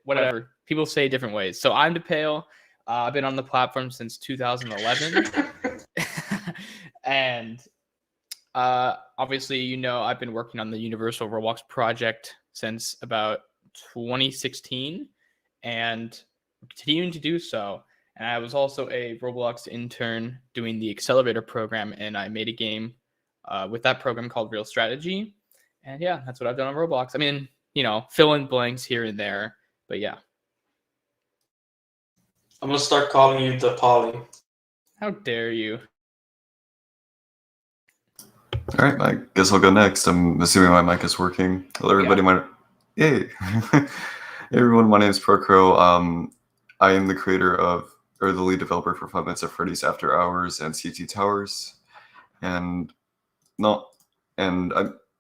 whatever. People say it different ways. So I'm DePale. I've been on the platform since 2011. And obviously, I've been working on the Universal Roblox project since about 2016 and continuing to do so. And I was also a Roblox intern doing the accelerator program, and I made a game with that program called Real Strategy. And yeah, that's what I've done on Roblox. I mean, fill in blanks here and there, but yeah. I'm gonna start calling you the Polly. How dare you? All right, I guess I'll go next. I'm assuming my mic is working. Hello, everybody. Yay! Hey, everyone. My name is Procro. I am the creator of, or the lead developer for Five Nights at Freddy's After Hours and CT Towers, and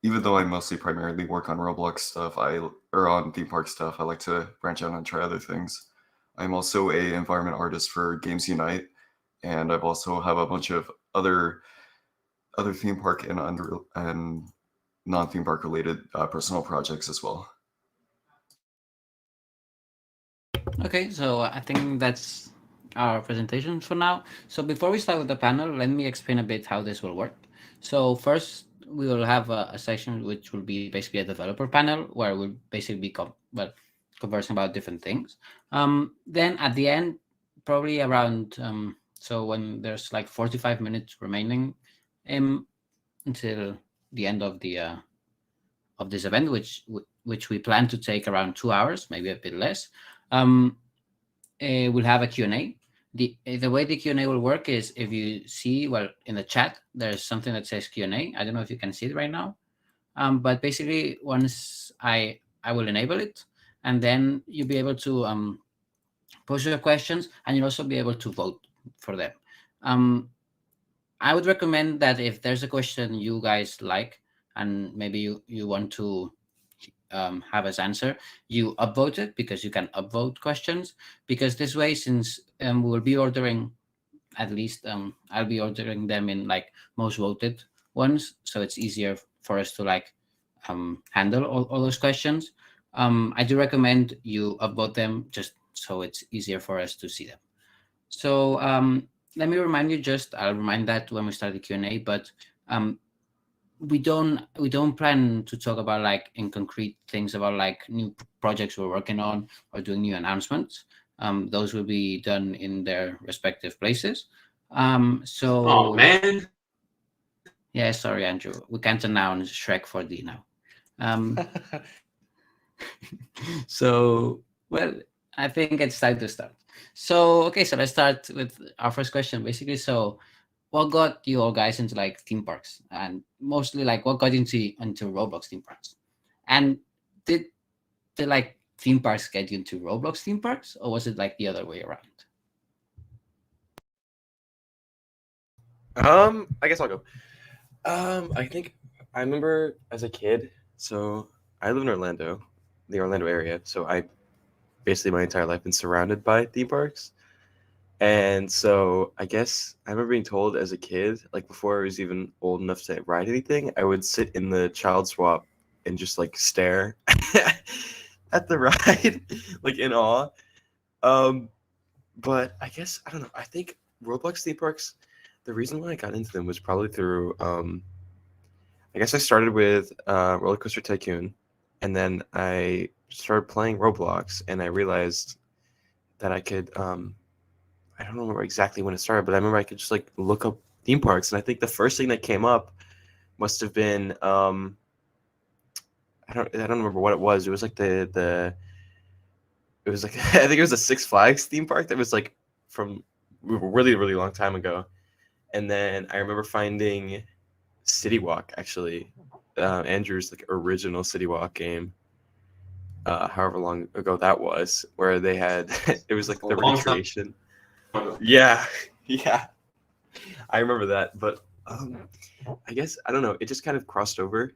even though I mostly primarily work on Roblox stuff, or on theme park stuff, I like to branch out and try other things. I'm also a environment artist for Games Unite, and I've also have a bunch of other theme park and non-theme park related personal projects as well. Okay, so I think that's our presentation for now. So before we start with the panel, let me explain a bit how this will work. So first, we will have a section which will be basically a developer panel where we'll basically be conversing about different things. Then at the end, probably around so when there's like 45 minutes remaining until the end of this event, which we plan to take around 2 hours, maybe a bit less. We'll have a Q&A. The way the Q&A will work is if you see, in the chat, there's something that says Q&A. I don't know if you can see it right now. But basically, once I will enable it, and then you'll be able to post your questions, and you'll also be able to vote for them. I would recommend that if there's a question you guys like, and maybe you want to have us answer, you upvote it, because you can upvote questions, because this way, since we'll be ordering, at least I'll be ordering them in like most voted ones, so it's easier for us to like handle all those questions. I do recommend you upvote them, just so it's easier for us to see them. So let me remind you, I'll remind that when we start the Q&A, but we don't plan to talk about like in concrete things about like new projects we're working on or doing new announcements. Those will be done in their respective places. Oh man. Yeah, sorry, Andrew. We can't announce Shrek 4D now. So, well, I think it's time to start. So, okay, so let's start with our first question, basically. So, what got you all guys into like theme parks, and mostly like what got into Roblox theme parks? And did like theme parks get you into Roblox theme parks, or was it like the other way around? I guess I'll go. I think I remember as a kid, so I live in Orlando, the Orlando area, so I basically my entire life been surrounded by theme parks. And so I guess I remember being told as a kid, like before I was even old enough to ride anything, I would sit in the child swap and just like stare at the ride, like in awe. But I guess, I don't know, I think Roblox theme parks, the reason why I got into them was probably through, I guess I started with Roller Coaster Tycoon, and then I started playing Roblox, and I realized that I could, I don't remember exactly when it started, but I remember I could just like look up theme parks, and I think the first thing that came up must have been I don't remember what it was. It was like it was like I think it was a Six Flags theme park that was like from a really, really long time ago. And then I remember finding City Walk, actually, Andrew's like original City Walk game. However long ago that was, where they had it was like the recreation. Yeah. I remember that, but I guess I don't know. It just kind of crossed over.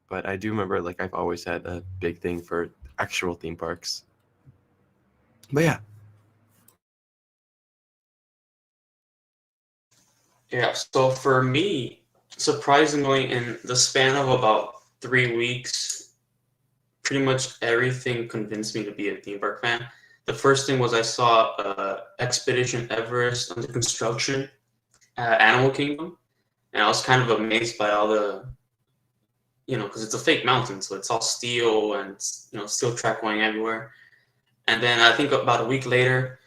But I do remember, like, I've always had a big thing for actual theme parks. But yeah. Yeah, so for me, surprisingly, in the span of about 3 weeks, pretty much everything convinced me to be a theme park fan. The first thing was I saw Expedition Everest under construction at Animal Kingdom, and I was kind of amazed by all the, because it's a fake mountain, so it's all steel and steel track going everywhere. And then I think about a week later,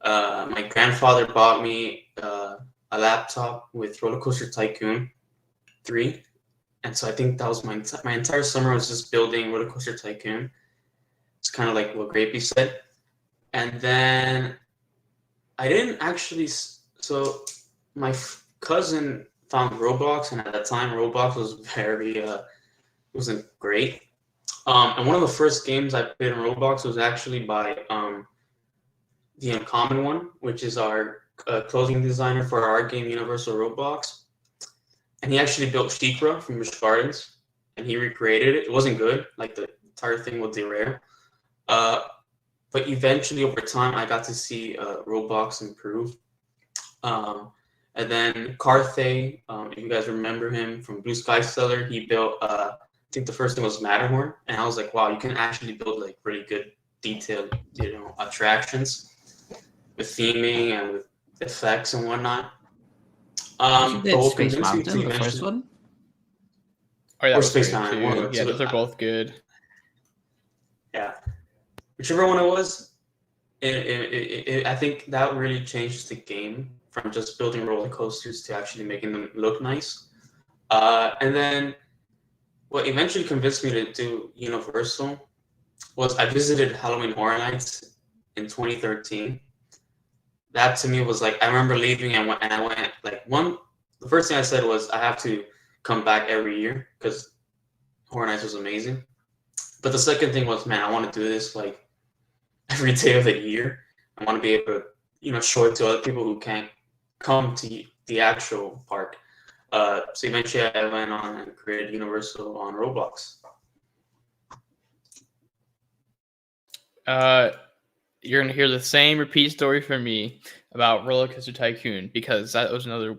my grandfather bought me a laptop with Roller Coaster Tycoon 3. And so I think that was my entire summer was just building Roller Coaster Tycoon. It's kind of like what Grapey said. And then I didn't actually, so my cousin found Roblox, and at that time Roblox was wasn't great. And one of the first games I played in Roblox was actually by the Uncommon One, which is our clothing designer for our game Universal Roblox. And he actually built Shikra from Busch Gardens, and he recreated it. It wasn't good, like the entire thing was derail. But eventually, over time, I got to see Roblox improve. And then Carthay, if you guys remember him from Blue Sky Stellar, he built, I think the first thing was Matterhorn. And I was like, wow, you can actually build like really good detailed, attractions with theming and with effects and whatnot. You did Space Mountain, the first one? Oh, yeah, or Space Mountain. Yeah, those are both good. Yeah. Whichever one it was, I think that really changed the game from just building roller coasters to actually making them look nice. And then what eventually convinced me to do Universal was I visited Halloween Horror Nights in 2013. That to me was like, I remember leaving and I went like the first thing I said was I have to come back every year because Horror Nights was amazing. But the second thing was, man, I want to do this like every day of the year. I want to be able to, show it to other people who can't come to the actual park. So eventually I went on and created Universal on Roblox. You're going to hear the same repeat story from me about Roller Coaster Tycoon, because that was another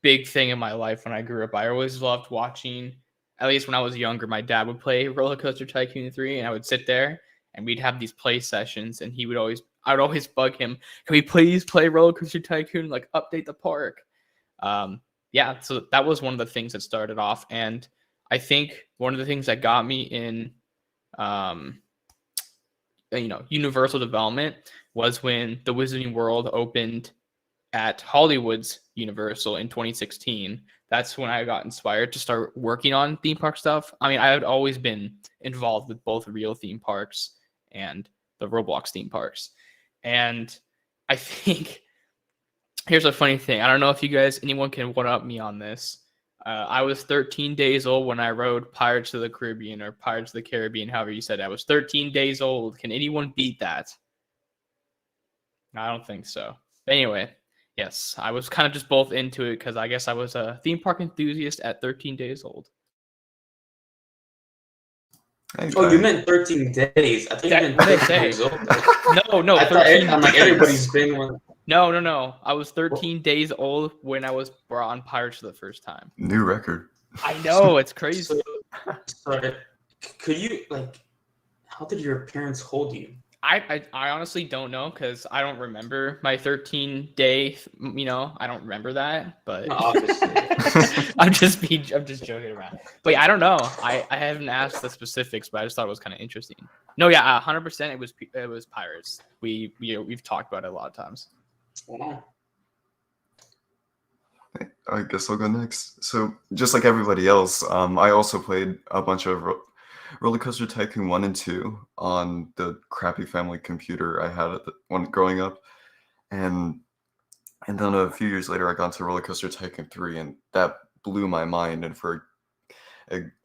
big thing in my life when I grew up. I always loved watching, at least when I was younger, my dad would play Roller Coaster Tycoon 3, and I would sit there and we'd have these play sessions, and I would always bug him, can we please play Roller Coaster Tycoon, like update the park? Yeah, so that was one of the things that started off. And I think one of the things that got me in Universal development was when the Wizarding World opened at Hollywood's Universal in 2016. That's when I got inspired to start working on theme park stuff. I mean, I had always been involved with both real theme parks and the Roblox theme parks. And I think here's a funny thing. I don't know if anyone can one-up me on this. I was 13 days old when I rode Pirates of the Caribbean, or Pirates of the Caribbean, however you said it. I was 13 days old. Can anyone beat that? I don't think so. But anyway, yes, I was kind of just both into it because I guess I was a theme park enthusiast at 13 days old. Oh, you meant 13 days. I think you meant 13 years old. No. I thought everybody's been one. No. I was 13 days old when I was brought on Pirates for the first time. New record. I know, it's crazy. So, could you, how did your parents hold you? I honestly don't know, because I don't remember my 13-day, I don't remember that, but Obviously. I'm just joking around. But yeah, I don't know. I haven't asked the specifics, but I just thought it was kind of interesting. No, yeah, 100% it was Pirates. We've talked about it a lot of times. Wow. I guess I'll go next. So just like everybody else, I also played a bunch of Roller Coaster Tycoon 1 and 2 on the crappy family computer I had when growing up. And then a few years later, I got into Roller Coaster Tycoon 3, and that blew my mind. And for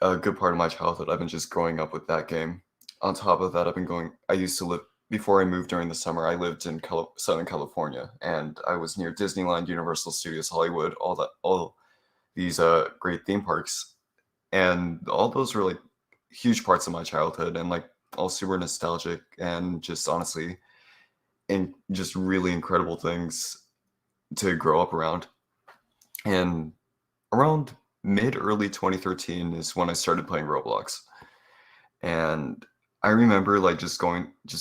a good part of my childhood, I've been just growing up with that game. On top of that, I used to live, before I moved during the summer, I lived in Southern California, and I was near Disneyland, Universal Studios Hollywood, all these great theme parks. And all those were huge parts of my childhood, and all super nostalgic, and just honestly, and just really incredible things to grow up around. And around early 2013 is when I started playing Roblox. And I remember like just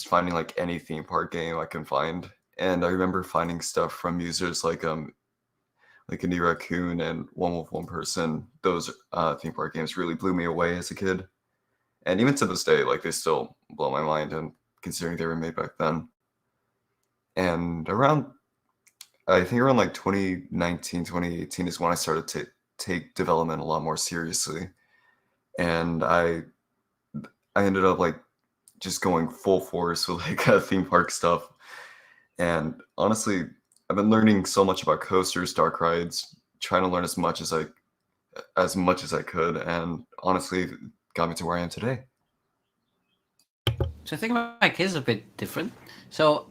finding like any theme park game I can find, and I remember finding stuff from users like Indie Raccoon and One Wolf One Person. Those theme park games really blew me away as a kid, and even to this day, like they still blow my mind. And considering they were made back then, and I think around like 2019, 2018 is when I started to take development a lot more seriously, and I ended up like just going full force with like theme park stuff. And honestly, I've been learning so much about coasters, dark rides, trying to learn as much as I could, and honestly, it got me to where I am today. So I think my case is a bit different. So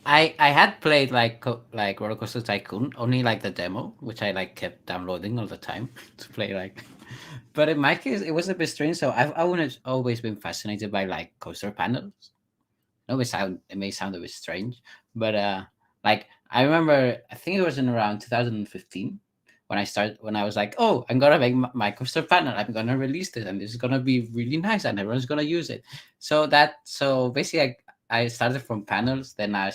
I had played like Roller Coaster Tycoon, only like the demo, which I like kept downloading all the time to play like. But in my case, it was a bit strange. So I've always been fascinated by like coaster panels. It may sound a bit strange, but like I remember, I think it was in around 2015 when I was like, oh, I'm gonna make my coaster panel. I'm gonna release this, and this is gonna be really nice, and everyone's gonna use it. So basically, I started from panels. Then I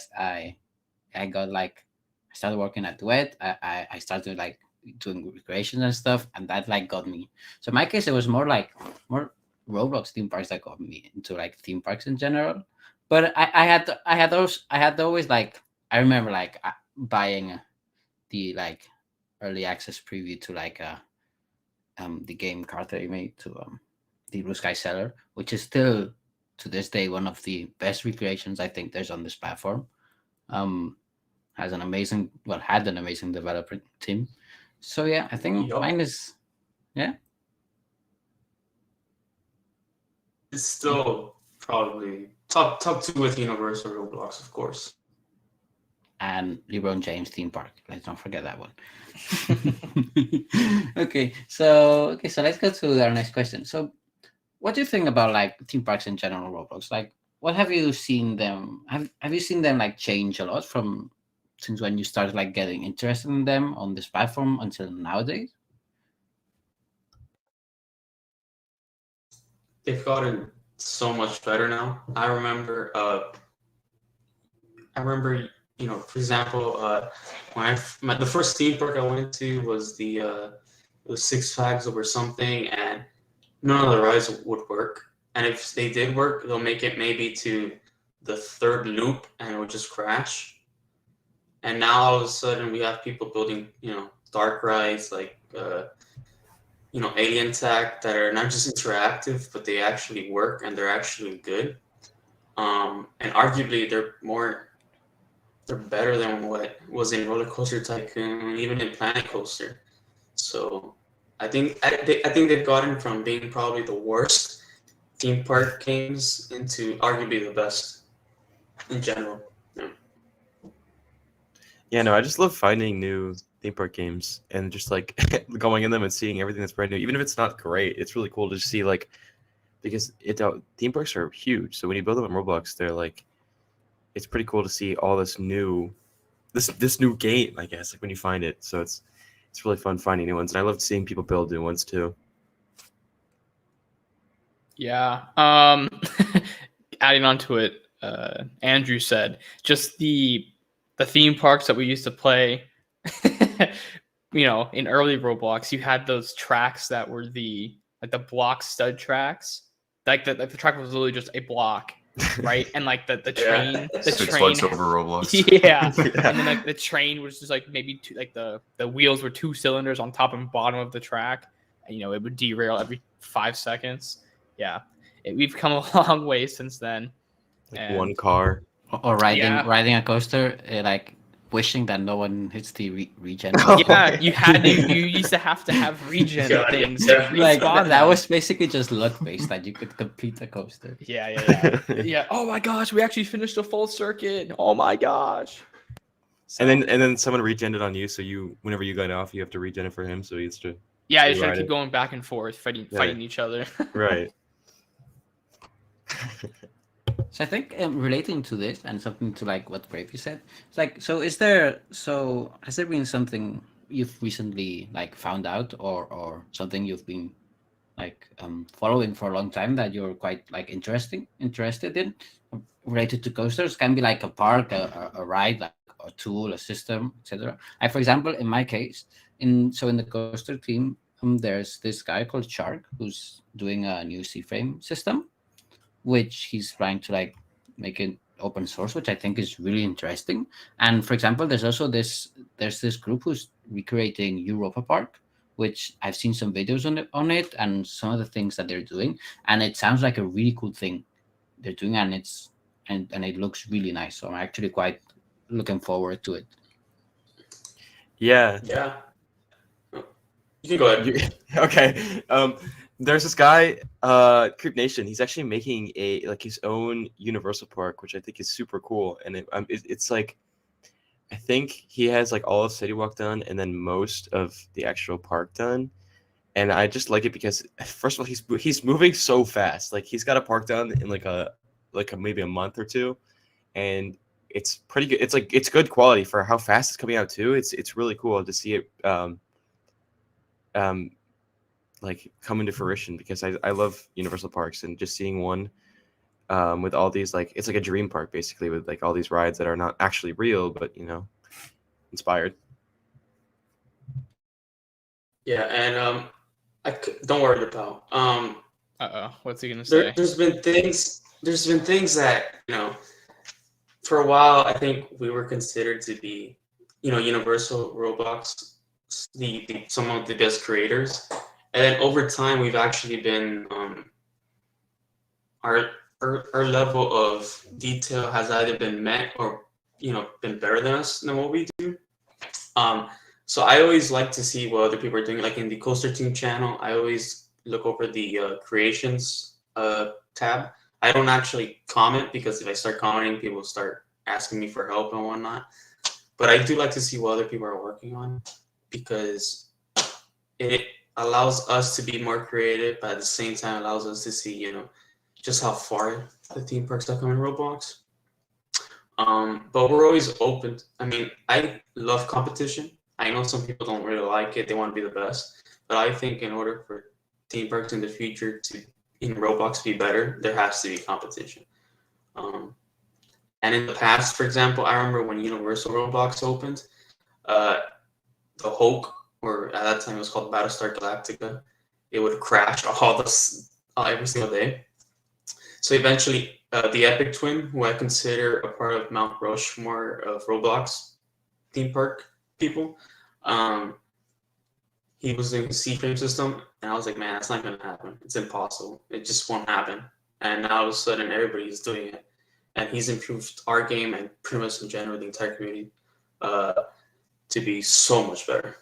got like I started working at Duet. I started like doing recreations and stuff, and that like got me. So in my case, it was more Roblox theme parks that got me into like theme parks in general. But I had always like I remember like buying the like early access preview to like the game card that he made to the Blue Sky Seller, which is still to this day one of the best recreations I think there's on this platform. Had an amazing developer team. So yeah, I think Yup. mine is It's still probably top two with Universal Roblox, of course. and LeBron James theme park. Let's not forget that one. Okay, so let's go to our next question. So, what do you think about like theme parks in general, Roblox? Like, what have you seen them? Have you seen them like change a lot from since when you started like getting interested in them on this platform until nowadays? They've gotten so much better now. I remember, for example, when the first theme park I went to was it was Six Flags or something, and none of the rides would work. And if they did work, they'll make it maybe to the third loop, and it would just crash. And now all of a sudden we have people building, dark rides like Alien Tech that are not just interactive, but they actually work and they're actually good. And arguably they're better than what was in Roller Coaster Tycoon, even in Planet Coaster. So I think they've gotten from being probably the worst theme park games into arguably the best in general. Yeah, no, I just love finding new theme park games and just like going in them and seeing everything that's brand new, even if it's not great. It's really cool to just see like because theme parks are huge. So when you build them on Roblox, they're like it's pretty cool to see all this new game, I guess, like when you find it. So it's really fun finding new ones, and I love seeing people build new ones too. Yeah. Adding on to it, Andrew said just the theme parks that we used to play. In early Roblox, you had those tracks that were the block stud tracks. Like the track was literally just a block, right? And like the train, the Six train, Flags over Roblox. yeah. And then like the train was just like maybe two, like the wheels were 2 cylinders on top and bottom of the track, and it would derail every 5 seconds. Yeah, we've come a long way since then. Like one car. Or riding a coaster, like wishing that no one hits the regen. Yeah, you used to have regen things. To like respawn that them. was basically just luck based that you could complete the coaster. Yeah. Yeah. Oh my gosh, we actually finished a full circuit. Oh my gosh. So, And then someone regened on you, so whenever you got off, you have to regen it for him, so he has to. yeah, I just gotta keep going back and forth, fighting each other. Right. So I think relating to this and something to like what Gravy said, it's like has there been something you've recently like found out or something you've been following for a long time that you're quite like interested in related to coasters. Can be like a park, a ride, like a tool, a system, etc. I, for example, in my case, in the coaster team, there's this guy called Shark who's doing a new C-frame system, which he's trying to like make it open source, which I think is really interesting. And for example, there's this group who's recreating Europa Park, which I've seen some videos on it and some of the things that they're doing, and it sounds like a really cool thing they're doing, and it looks really nice. So I'm actually quite looking forward to it. Yeah. Yeah. You can go ahead. Okay. There's this guy, Creep Nation. He's actually making his own Universal Park, which I think is super cool. And it's like, I think he has like all of City Walk done, and then most of the actual park done. And I just like it because, first of all, he's moving so fast. Like he's got a park done in maybe a month or two, and it's pretty good. It's good quality for how fast it's coming out too. It's really cool to see it like come into fruition, because I love Universal Parks, and just seeing one with all these, like, it's like a dream park basically, with like all these rides that are not actually real, but inspired. Yeah, and don't worry about. What's he gonna say? There's been things that for a while I think we were considered to be, Universal Roblox, some of the best creators, and then over time we've actually been our level of detail has either been met or been better than us than what we do. So I always like to see what other people are doing. Like in the Coaster Team channel, I always look over the creations tab. I don't actually comment, because if I start commenting, people start asking me for help and whatnot. But I do like to see what other people are working on, because it allows us to be more creative, but at the same time allows us to see, just how far the theme parks have come in Roblox. But we're always open. I mean, I love competition. I know some people don't really like it. They want to be the best. But I think in order for theme parks in the future in Roblox be better, there has to be competition. And in the past, for example, I remember when Universal Roblox opened, the Hulk, or at that time it was called Battlestar Galactica, it would crash every single day. So eventually, the Epic Twin, who I consider a part of Mount Rushmore of Roblox theme park people, he was doing a C-frame system, and I was like, man, that's not going to happen. It's impossible. It just won't happen. And now all of a sudden, everybody's doing it. And he's improved our game, and pretty much in general the entire community, to be so much better.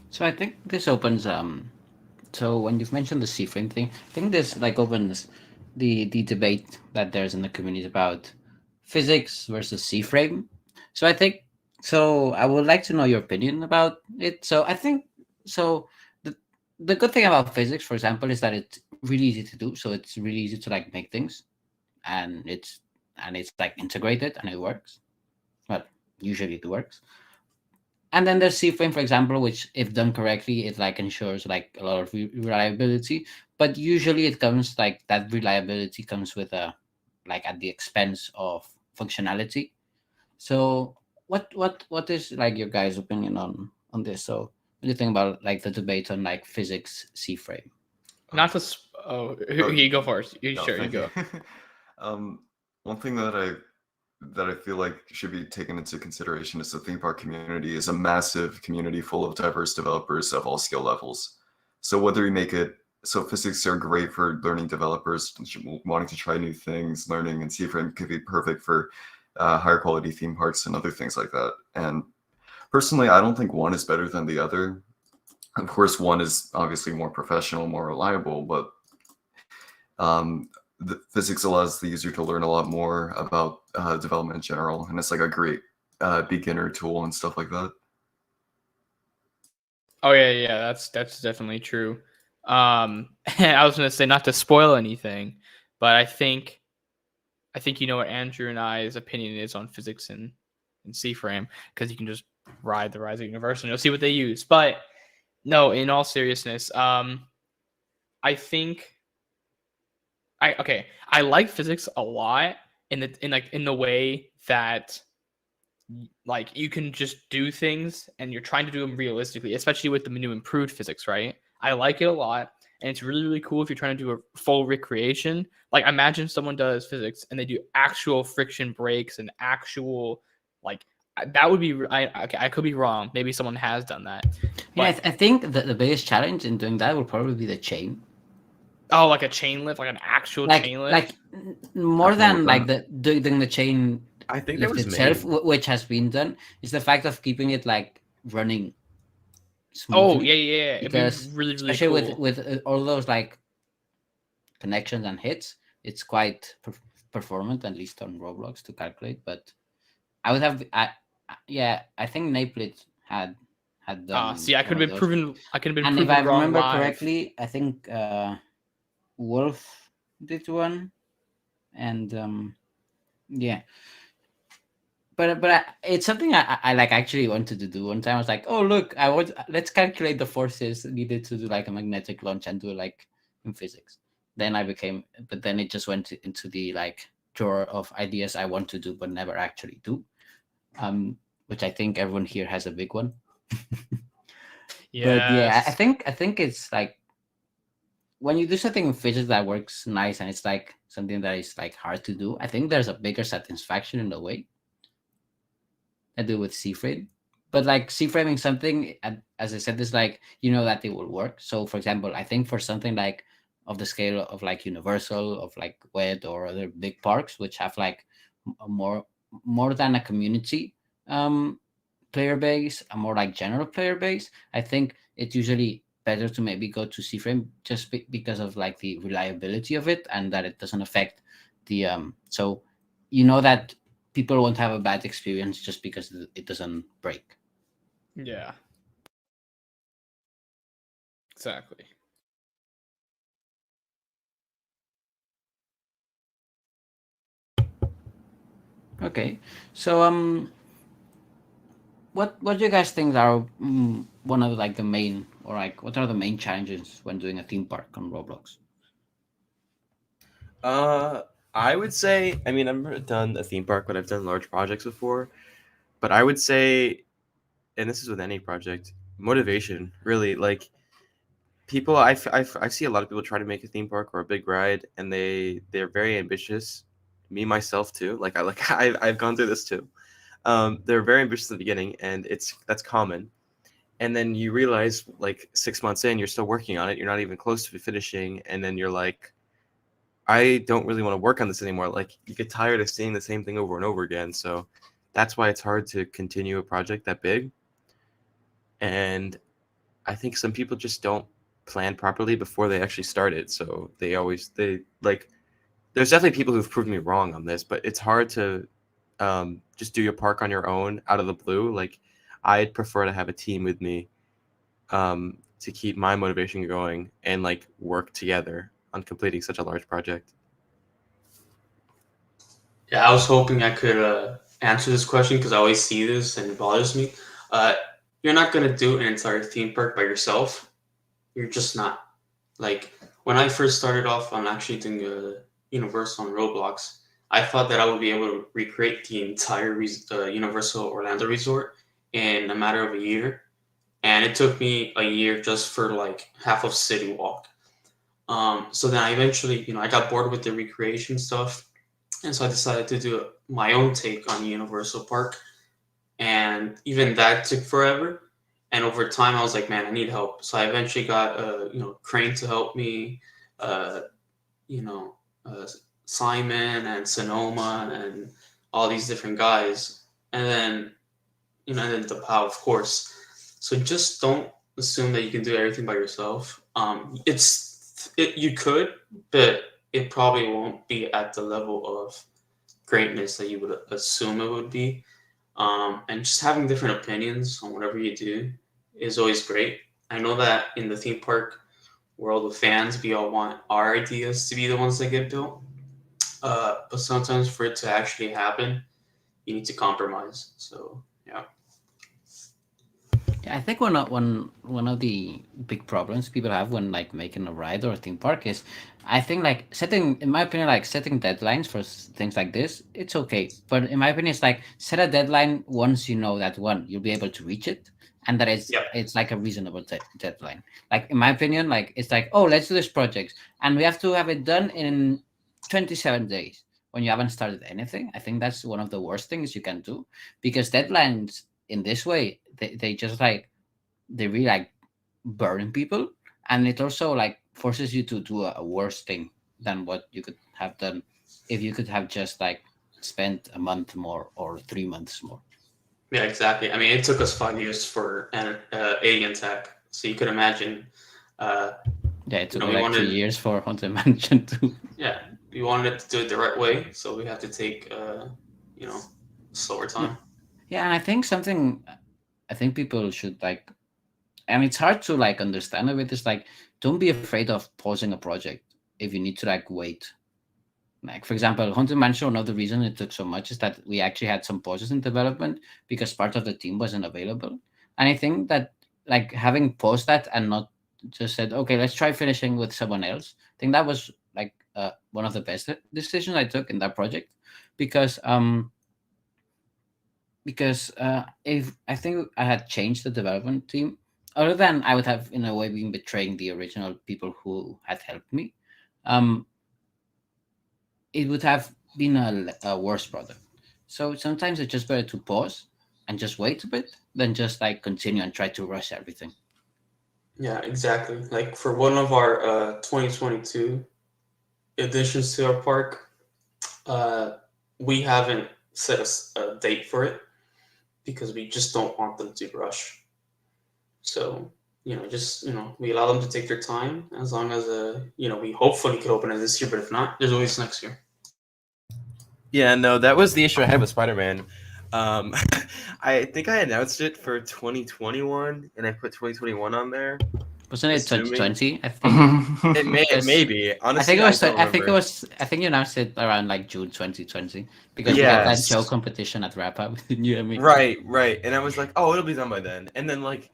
So I think this opens so when you've mentioned the C-frame thing, I think this like opens the debate that there's in the community about physics versus C-frame. So I would like to know your opinion about it. So I think the good thing about physics, for example, is that it's really easy to do. So it's really easy to like make things, and it's like integrated and it works. Well, usually it works. And then there's C-frame, for example, which, if done correctly, it like ensures like a lot of reliability. But usually, it comes like that reliability comes with like at the expense of functionality. So, what is like your guys' opinion on this? So, what do you think about like the debate on like physics C-frame? Not to. You go first. You go. One thing that I feel like should be taken into consideration is the theme park community is a massive community full of diverse developers of all skill levels. So whether you make it, so physics are great for learning developers wanting to try new things, learning, and C-frame could be perfect for higher quality theme parks and other things like that. And personally, I don't think one is better than the other. Of course, one is obviously more professional, more reliable, but the physics allows the user to learn a lot more about development in general, and it's like a great beginner tool and stuff like that. Oh yeah, that's definitely true. I was gonna say, not to spoil anything, but I think you know what Andrew and I's opinion is on physics and in C-frame because you can just ride the rise of Universal and you'll see what they use. But no, in all seriousness, I think I like physics a lot in the way that like you can just do things and you're trying to do them realistically, especially with the new improved physics, right? I like it a lot. And it's really, really cool if you're trying to do a full recreation. Like imagine someone does physics and they do actual friction breaks and actual like that would be I could be wrong. Maybe someone has done that. Yeah, But, I think the biggest challenge in doing that will probably be the chain. oh, like a chain lift, like an actual chain lift. More I've than never done like doing the chain I think that lift was itself, made. which has been done, is the fact of keeping it like running Oh smoothly. yeah. It'd be Because really, really especially cool. with all those like connections and hits, it's quite performant, at least on Roblox, to calculate. But I would have I think Naplet had done See, I one could of have been those. proven. I could have been And if proven I wrong remember live. correctly, I think Wolf did one, and yeah. But it's something I like actually wanted to do. One time I was like, oh look, let's calculate the forces needed to do like a magnetic launch and do it like in physics. But then it just went into the like drawer of ideas I want to do but never actually do. Which I think everyone here has a big one. But yeah, I Yes. think it's like when you do something in physics that works nice and it's like something that is like hard to do, I think there's a bigger satisfaction in a way. I do with C-frame. But like C-framing something, as I said, is like you know that it will work. So for example, I think for something like of the scale of like Universal, of like WED or other big parks, which have like a more than a community player base, a more like general player base, I think it's usually better to maybe go to C-frame just because of like the reliability of it and that it doesn't affect the so you know that people won't have a bad experience just because it doesn't break. Yeah. Exactly. Okay, so what do you guys think are one of like the main or like what are the main challenges when doing a theme park on Roblox? I would say, I mean, I've never done a theme park, but I've done large projects before. But I would say, and this is with any project, motivation, really. Like, people, I see a lot of people try to make a theme park or a big ride, and they're very ambitious. Me, myself, too. Like, I've gone through this, too. They're very ambitious at the beginning, and that's common. And then you realize, like, 6 months in, you're still working on it. You're not even close to finishing, and then you're like, I don't really want to work on this anymore. Like you get tired of seeing the same thing over and over again. So that's why it's hard to continue a project that big. And I think some people just don't plan properly before they actually start it. So they like, there's definitely people who've proved me wrong on this, but it's hard to just do your park on your own out of the blue. Like I'd prefer to have a team with me to keep my motivation going and like work together on completing such a large project. Yeah, I was hoping I could answer this question because I always see this and it bothers me. Uh, you're not gonna do an entire theme park by yourself. You're just not. Like when I first started off on actually doing a Universal on Roblox, I thought that I would be able to recreate the entire Universal Orlando Resort in a matter of a year, and it took me a year just for like half of City Walk. So then I eventually, I got bored with the recreation stuff, and so I decided to do my own take on Universal Park, and even that took forever. And over time, I was like, man, I need help. So I eventually got Crane to help me, uh, you know, uh, Simon and Sonoma and all these different guys, and then and then the POW, of course. So just don't assume that you can do everything by yourself. You could, but it probably won't be at the level of greatness that you would assume it would be. And just having different opinions on whatever you do is always great. I know that in the theme park world of fans, we all want our ideas to be the ones that get built. But sometimes for it to actually happen, you need to compromise. So yeah. Yeah, I think one of the big problems people have when like making a ride or a theme park is, I think like setting, in my opinion, like setting deadlines for things like this, it's okay. But in my opinion, it's like set a deadline once you know that one you'll be able to reach it, and that Yep. it's like a reasonable deadline. Like in my opinion, like it's like, oh, let's do this project, and we have to have it done in 27 days when you haven't started anything. I think that's one of the worst things you can do, because deadlines in this way, they just like, they really like burn people, and it also like forces you to do a worse thing than what you could have done if you could have just like spent a month more or 3 months more. Yeah, exactly. I mean, it took us 5 years for an Alien Tech, so you could imagine. Yeah, it took No, me we like 3 wanted- years for Haunted Mansion too. Yeah, we wanted it to do it the right way, so we have to take slower time. Yeah, and I think something I think people should like, and it's hard to like understand of it, is like, don't be afraid of pausing a project if you need to like wait. Like for example, Haunted Mansion, one of the reasons it took so much is that we actually had some pauses in development because part of the team wasn't available. And I think that like having paused that and not just said, okay, let's try finishing with someone else, I think that was like one of the best decisions I took in that project, because if I think I had changed the development team, other than I would have in a way been betraying the original people who had helped me, um, it would have been a worse product. So sometimes it's just better to pause and just wait a bit than just like continue and try to rush everything. Yeah, exactly. Like for one of our 2022 additions to our park, we haven't set a date for it because we just don't want them to rush. So, we allow them to take their time as long as, we hopefully could open it this year, but if not, there's always next year. Yeah, no, that was the issue I had with Spider-Man. I think I announced it for 2021, and I put 2021 on there. Wasn't it Assuming- 2020? I think. It may be. Honestly, I think it was. don't I think it remember. was. I think you announced it around like June 2020 because we Yeah. had that show competition at Wrap Up with you and me. Right. And I was like, oh, it'll be done by then. And then like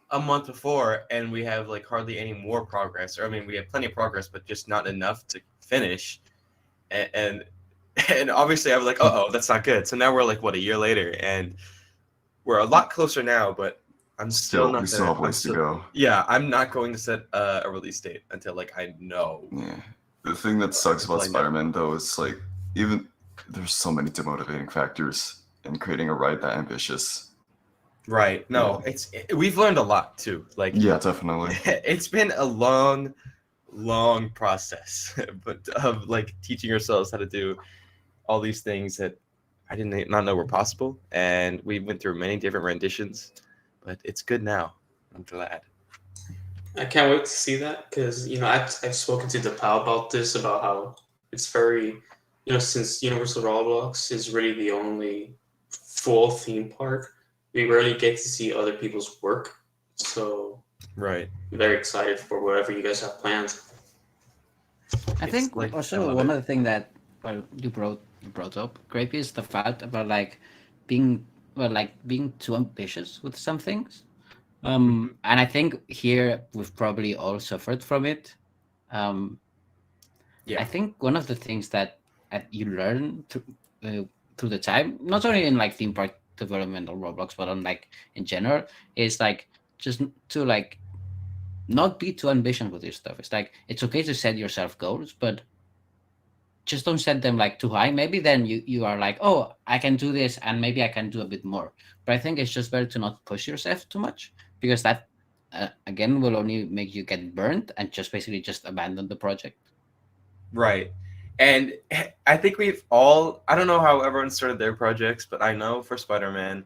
a month before, and we have like hardly any more progress. Or I mean, we have plenty of progress, but just not enough to finish. And obviously, I was like, oh, that's not good. So now we're like, what, a year later, and we're a lot closer now, but I'm still not we there. still have I'm ways to go. Yeah, I'm not going to set a release date until like I know. Yeah. The thing that sucks about Like, Spider-Man though is like, even there's so many demotivating factors in creating a ride that ambitious. Right. No, we've learned a lot too. Like, Yeah, definitely. it's been a long process, but of like teaching ourselves how to do all these things that I did not know were possible, and we went through many different renditions, but it's good now. I'm glad. I can't wait to see that because, I've spoken to DePal about this, about how it's very, since Universal Roblox is really the only full theme park, we rarely get to see other people's work. So Right. I'm very excited for whatever you guys have planned. I think like, I also love one it. of the things that you brought up, Grape, is the fact about like being too ambitious with some things. And I think here we've probably all suffered from it. Yeah. I think one of the things that you learn through the time, not only in like theme park development or Roblox, but on like in general, is like just to like not be too ambitious with your stuff. It's like it's okay to set yourself goals, but just don't set them like too high. Maybe then you are like, oh, I can do this, and maybe I can do a bit more. But I think it's just better to not push yourself too much, because that again will only make you get burnt and just basically just abandon the project. Right. And I think we've all, I don't know how everyone started their projects, but I know for Spider-Man,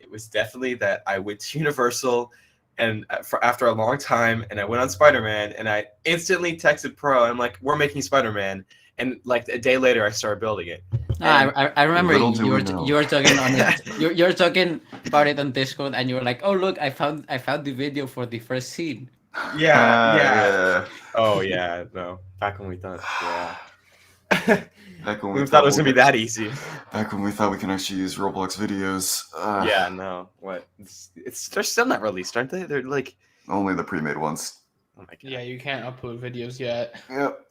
it was definitely that I went to Universal and after a long time, and I went on Spider-Man, and I instantly texted Pro, and I'm like, we're making Spider-Man. And like a day later, I started building it. No, I remember Little do you we were know. you were talking on it. You're talking about it on Discord, and you were like, "Oh look, I found the video for the first scene." Yeah. Yeah. Oh yeah, no. Back when we thought, yeah. Back when we thought it was gonna be that easy. Back when we thought we can actually use Roblox videos. Yeah, no. What? They're still not released, aren't they? They're like, Only the pre-made ones. oh my god. Yeah, you can't upload videos yet. Yep.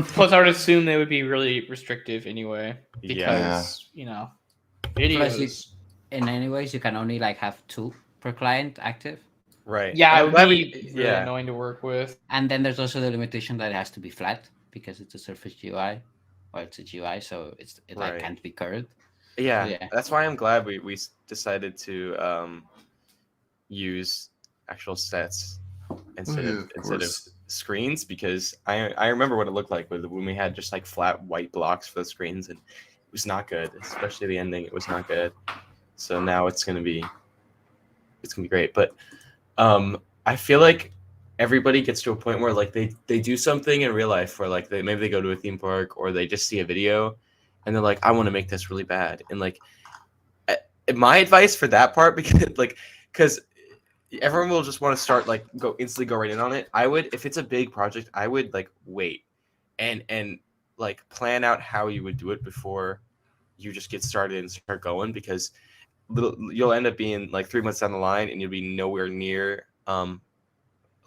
Plus, I would assume they would be really restrictive anyway, Yeah. because Plus, videos. in any ways, you can only like have 2 per client active, Right. Yeah, it I'm would glad be really yeah. annoying to work with. and then there's also the limitation that it has to be flat because it's a Surface GUI, or it's a GUI, so it like Right. can't be curved. Yeah, Yeah. that's why I'm glad we decided to use actual sets instead yeah, of of instead of course. screens, because I remember what it looked like when we had just like flat white blocks for the screens, and it was not good, especially the ending. It was not good. So now it's gonna be great. But I feel like everybody gets to a point where like they do something in real life, where like maybe they go to a theme park or they just see a video and they're like, I want to make this really bad. And like my advice for that part, because everyone will just want to start like instantly go right in on it. I would, if it's a big project, I would like wait and like plan out how you would do it before you just get started and start going, because you'll end up being like 3 months down the line and you'll be nowhere near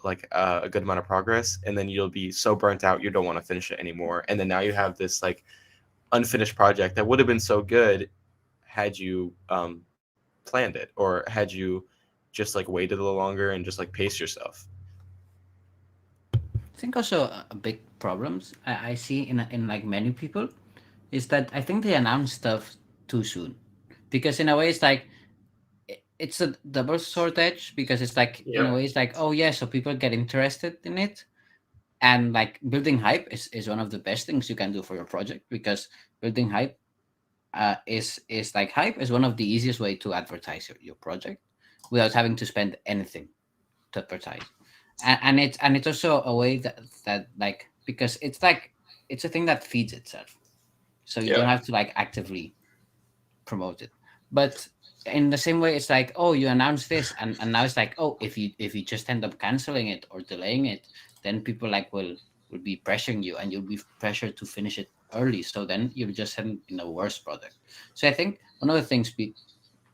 like a good amount of progress, and then you'll be so burnt out you don't want to finish it anymore, and then now you have this like unfinished project that would have been so good had you planned it, or had you just like waited a little longer and just like pace yourself. I think also a big problems I see in like many people is that I think they announce stuff too soon, because in a way it's like it's a double sword edge, because it's like in a way it's like, oh yeah, so people get interested in it, and like building hype is one of the best things you can do for your project, because building hype is like hype is one of the easiest way to advertise your project without having to spend anything to advertise, and it's also a way that like, because it's like it's a thing that feeds itself, so you don't have to like actively promote it. But in the same way, it's like, oh, you announce this, and now it's like, oh, if you just end up canceling it or delaying it, then people like will be pressuring you, and you'll be pressured to finish it early, so then you'll just end in a worse product. So I think one of the things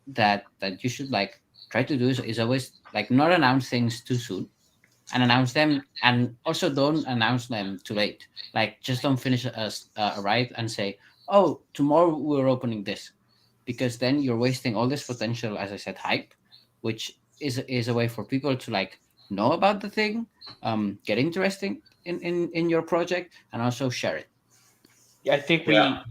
that you should like try to do is always like not announce things too soon, and announce them, and also don't announce them too late. Like just don't finish a ride and say, oh, tomorrow we're opening this, because then you're wasting all this potential, as I said, hype, which is a way for people to like know about the thing, get interesting in your project, and also share it. Yeah, I think we. Yeah.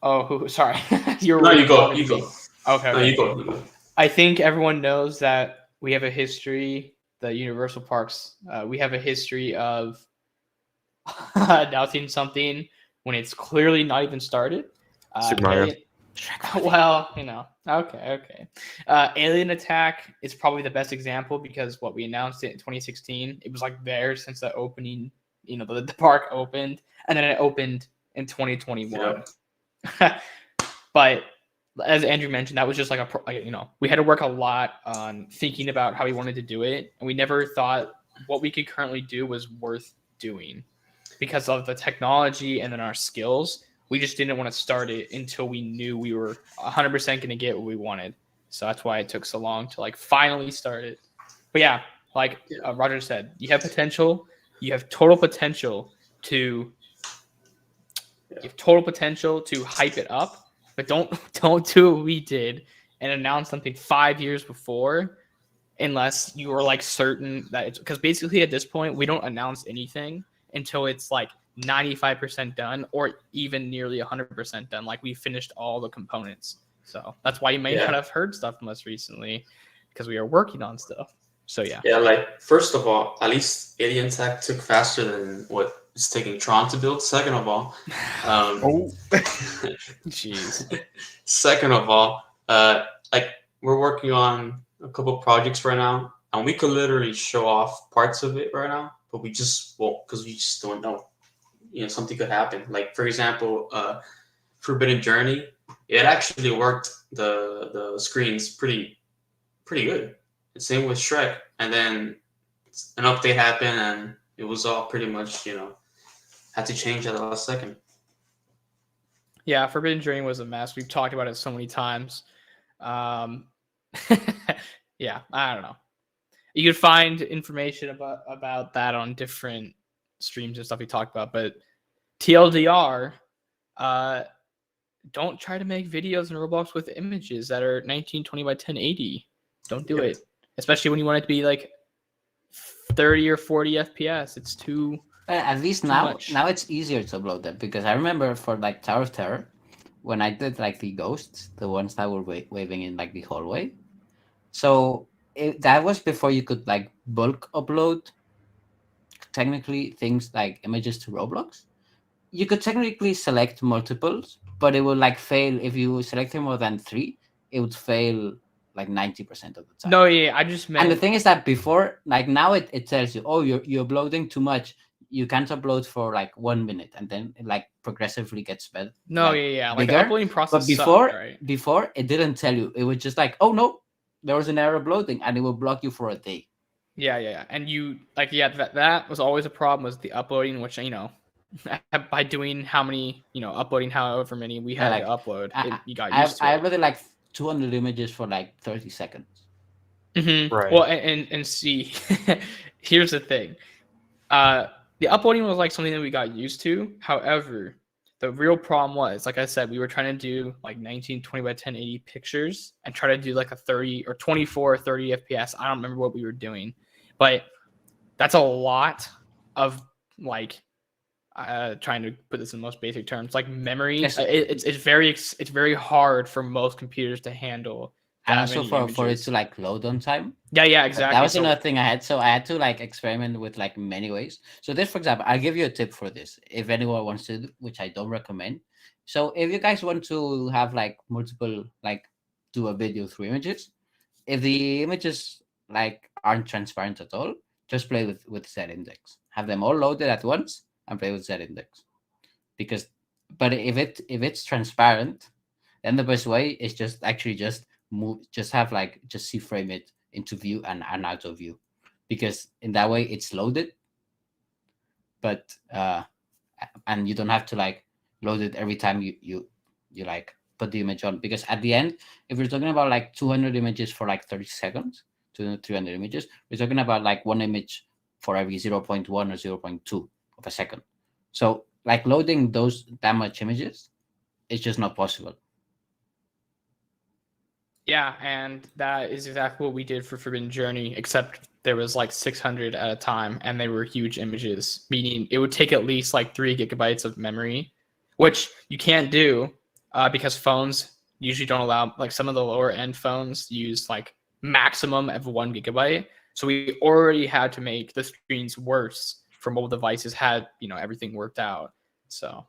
Oh, sorry. You No, you go. wanted You me- go. Okay. No, okay. you go. You go. I think everyone knows that we have a history. The Universal Parks. We have a history of announcing something when it's clearly not even started. Super Mario. Well, okay. Alien Attack is probably the best example, because we announced it in 2016. It was like there since the opening, the park opened, and then it opened in 2021. But as Andrew mentioned, that was just like we had to work a lot on thinking about how we wanted to do it, and we never thought what we could currently do was worth doing because of the technology and then our skills. We just didn't want to start it until we knew we were 100% going to get what we wanted. So that's why it took so long to like finally start it. But yeah, like Roger said, you have potential. You have total potential to hype it up, but don't do what we did and announce something 5 years before, unless you were like certain that it's, because basically at this point we don't announce anything until it's like 95% done, or even nearly 100% done. Like we finished all the components. So that's why you may not have heard stuff from us recently, because we are working on stuff. So yeah. Yeah, like first of all, at least Alien Tech took faster than what it's taking Tron to build. Second of all, Jeez. Second of all, like we're working on a couple projects right now, and we could literally show off parts of it right now, but we just won't, because we just don't know. Something could happen. Like for example, Forbidden Journey, it actually worked the screens pretty good. The same with Shrek, and then an update happened, and it was all pretty much had to change at the last second. Yeah, Forbidden Journey was a mess. We've talked about it so many times. Um, yeah, I don't know. You could find information about that on different streams and stuff we talked about, but TLDR, don't try to make videos in Roblox with images that are 1920 by 1080. Don't do it, especially when you want it to be like 30 or 40 FPS. It's too. At least Too now, much. now it's easier to upload them, because I remember for like Tower of Terror, when I did like the ghosts, the ones that were waving in like the hallway. So that was before you could like bulk upload technically things like images to Roblox. You could technically select multiples, but it would like fail if you selected more than 3. It would fail like 90% of the time. No, yeah, I just meant. And the thing is that before, like now, it tells you, oh, you're uploading too much. You can't upload for like 1 minute, and then it like progressively gets better. No, like, yeah. Like the bigger. uploading process. But before, sucked, right? before it didn't tell you. It was just like, oh no, there was an error uploading, and it will block you for a day. Yeah. And you like, yeah, that was always a problem, was the uploading, which, by doing how many, uploading however many we had like, to upload, you got I used to I it. uploaded like 200 images for like 30 seconds. Mm-hmm. Right. Well, and see, here's the thing. The uploading was like something that we got used to. However, the real problem was, like I said, we were trying to do like 1920 by 1080 pictures and try to do like a 30 or 24 or 30 FPS. I don't remember what we were doing, but that's a lot of like trying to put this in the most basic terms, like memory. Yes. It's very hard for most computers to handle. And that also many for it images. to like load on time. Yeah, exactly. That was So- another thing I had. So I had to like experiment with like many ways. So this, for example, I'll give you a tip for this if anyone wants to, which I don't recommend. So if you guys want to have like multiple, like do a video through images, if the images like aren't transparent at all, just play with Z index. Have them all loaded at once and play with Z index. Because, but if it's transparent, then the best way is just see frame it into view and out of view, because in that way it's loaded, but and you don't have to like load it every time you like put the image on, because at the end, if we're talking about like 200 images for like 30 seconds, 300 images, we're talking about like one image for every 0.1 or 0.2 of a second. So like loading that much images is just not possible. Yeah, and that is exactly what we did for Forbidden Journey, except there was like 600 at a time, and they were huge images, meaning it would take at least like 3 gigabytes of memory, which you can't do because phones usually don't allow, like some of the lower end phones use like maximum of 1 gigabyte. So we already had to make the screens worse for mobile devices had, everything worked out. So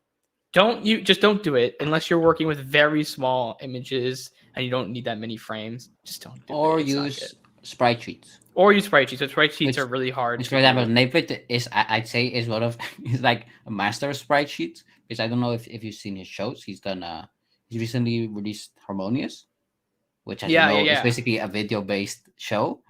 don't do it unless you're working with very small images and you don't need that many frames. Just don't do or it. It's not use good. sprite sheets. Or use sprite sheets. So sprite sheets Which- are really hard. Which, to for example, do. Napit is, I'd say, is one of is like a master of sprite sheets, because I don't know if you've seen his shows. He's recently released Harmonious, which, as you know, is basically a video based show,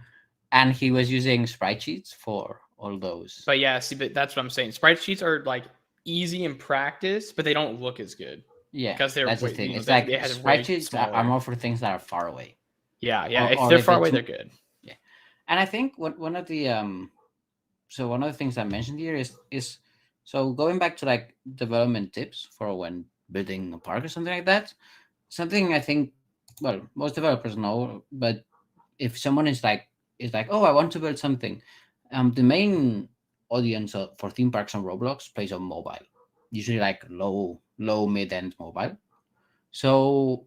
and he was using sprite sheets for all those. But yeah, see, but that's what I'm saying. Sprite sheets are like easy in practice, but they don't look as good. Yeah, because they're that's the way- thing. you know, It's they- like they had sprite way sheets are smaller. more for things that are far away. Yeah. Or- If or they're if far away, it's- they're good. And I think one of the things I mentioned here is so going back to like development tips for when building a park or something like that. Something I think, well, most developers know, but if someone is like, oh, I want to build something, the main audience for theme parks on Roblox plays on mobile, usually like low mid end mobile. So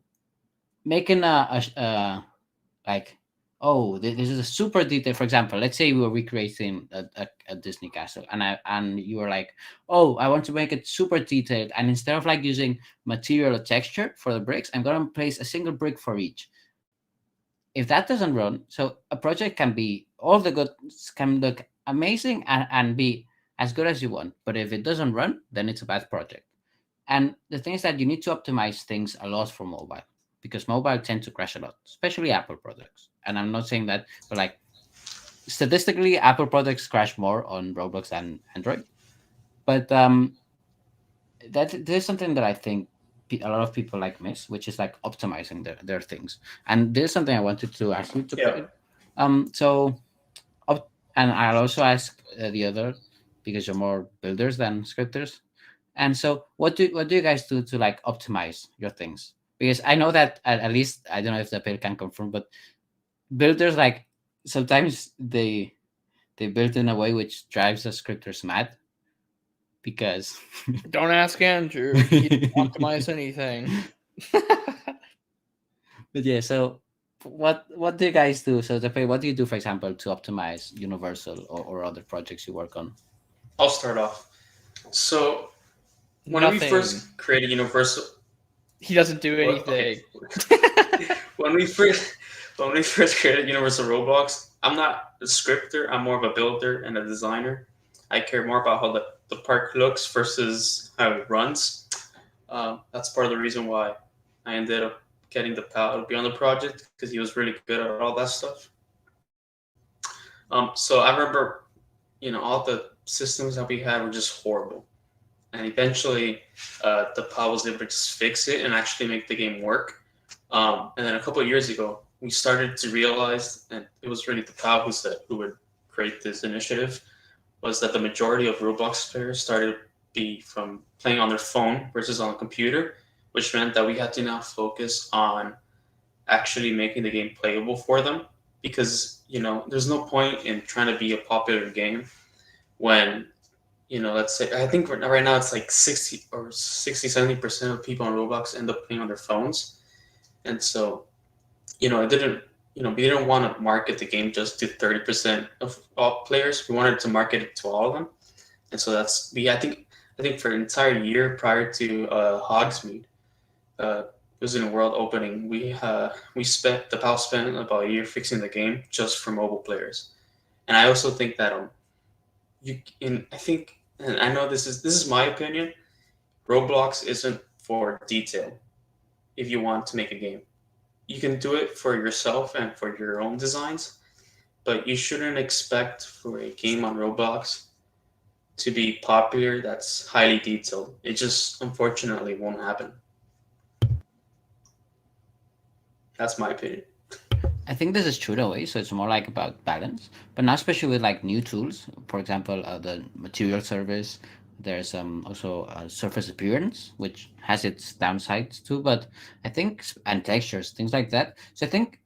making a like, oh, this is a super detailed. For example, let's say we were recreating a Disney castle, and you were like, oh, I want to make it super detailed, and instead of like using material or texture for the bricks, I'm gonna place a single brick for each. If that doesn't run, so a project can be, all the goods can look amazing and be as good as you want, but if it doesn't run, then it's a bad project. And the thing is that you need to optimize things a lot for mobile, because mobile tend to crash a lot, especially Apple products. And I'm not saying that, but like statistically, Apple products crash more on Roblox than Android. But there's something that I think a lot of people like miss, which is like optimizing their things. And this is something I wanted to ask you to Yeah. put. So, and I'll also ask the other, because you're more builders than scripters. And so, what do you guys do to like optimize your things? Because I know that at least I don't know if the Pale can confirm, but builders like sometimes they build in a way which drives the scripters mad because Don't ask Andrew. He didn't optimize anything. But yeah, so what do you guys do? So what do you do, for example, to optimize Universal or other projects you work on? I'll start off. So when we first created Universal, He doesn't do Well, anything. when we first created Universal Roblox, I'm not a scripter. I'm more of a builder and a designer. I care more about how the park looks versus how it runs. That's part of the reason why I ended up getting the pal to be on the project, because he was really good at all that stuff. So I remember, all the systems that we had were just horrible, and eventually, the pal was able to just fix it and actually make the game work. And then a couple of years ago, we started to realize, and it was really the pal who would create this initiative, was that the majority of Roblox players started to be from playing on their phone versus on a computer, which meant that we had to now focus on actually making the game playable for them. Because, there's no point in trying to be a popular game when, let's say, I think right now it's like 70% of people on Roblox end up playing on their phones. And so, we didn't want to market the game just to 30% of all players. We wanted to market it to all of them. And so I think for an entire year prior to Hogsmeade, Wizarding World opening, the PAL spent about a year fixing the game just for mobile players. And I also think that and I know this is my opinion, Roblox isn't for detail. If you want to make a game, you can do it for yourself and for your own designs, but you shouldn't expect for a game on Roblox to be popular that's highly detailed. It just unfortunately won't happen. That's my opinion. I think this is true in a way, so it's more like about balance, but not especially with like new tools. For example, the material service. There's also surface appearance, which has its downsides too. But I think and textures, things like that. So I think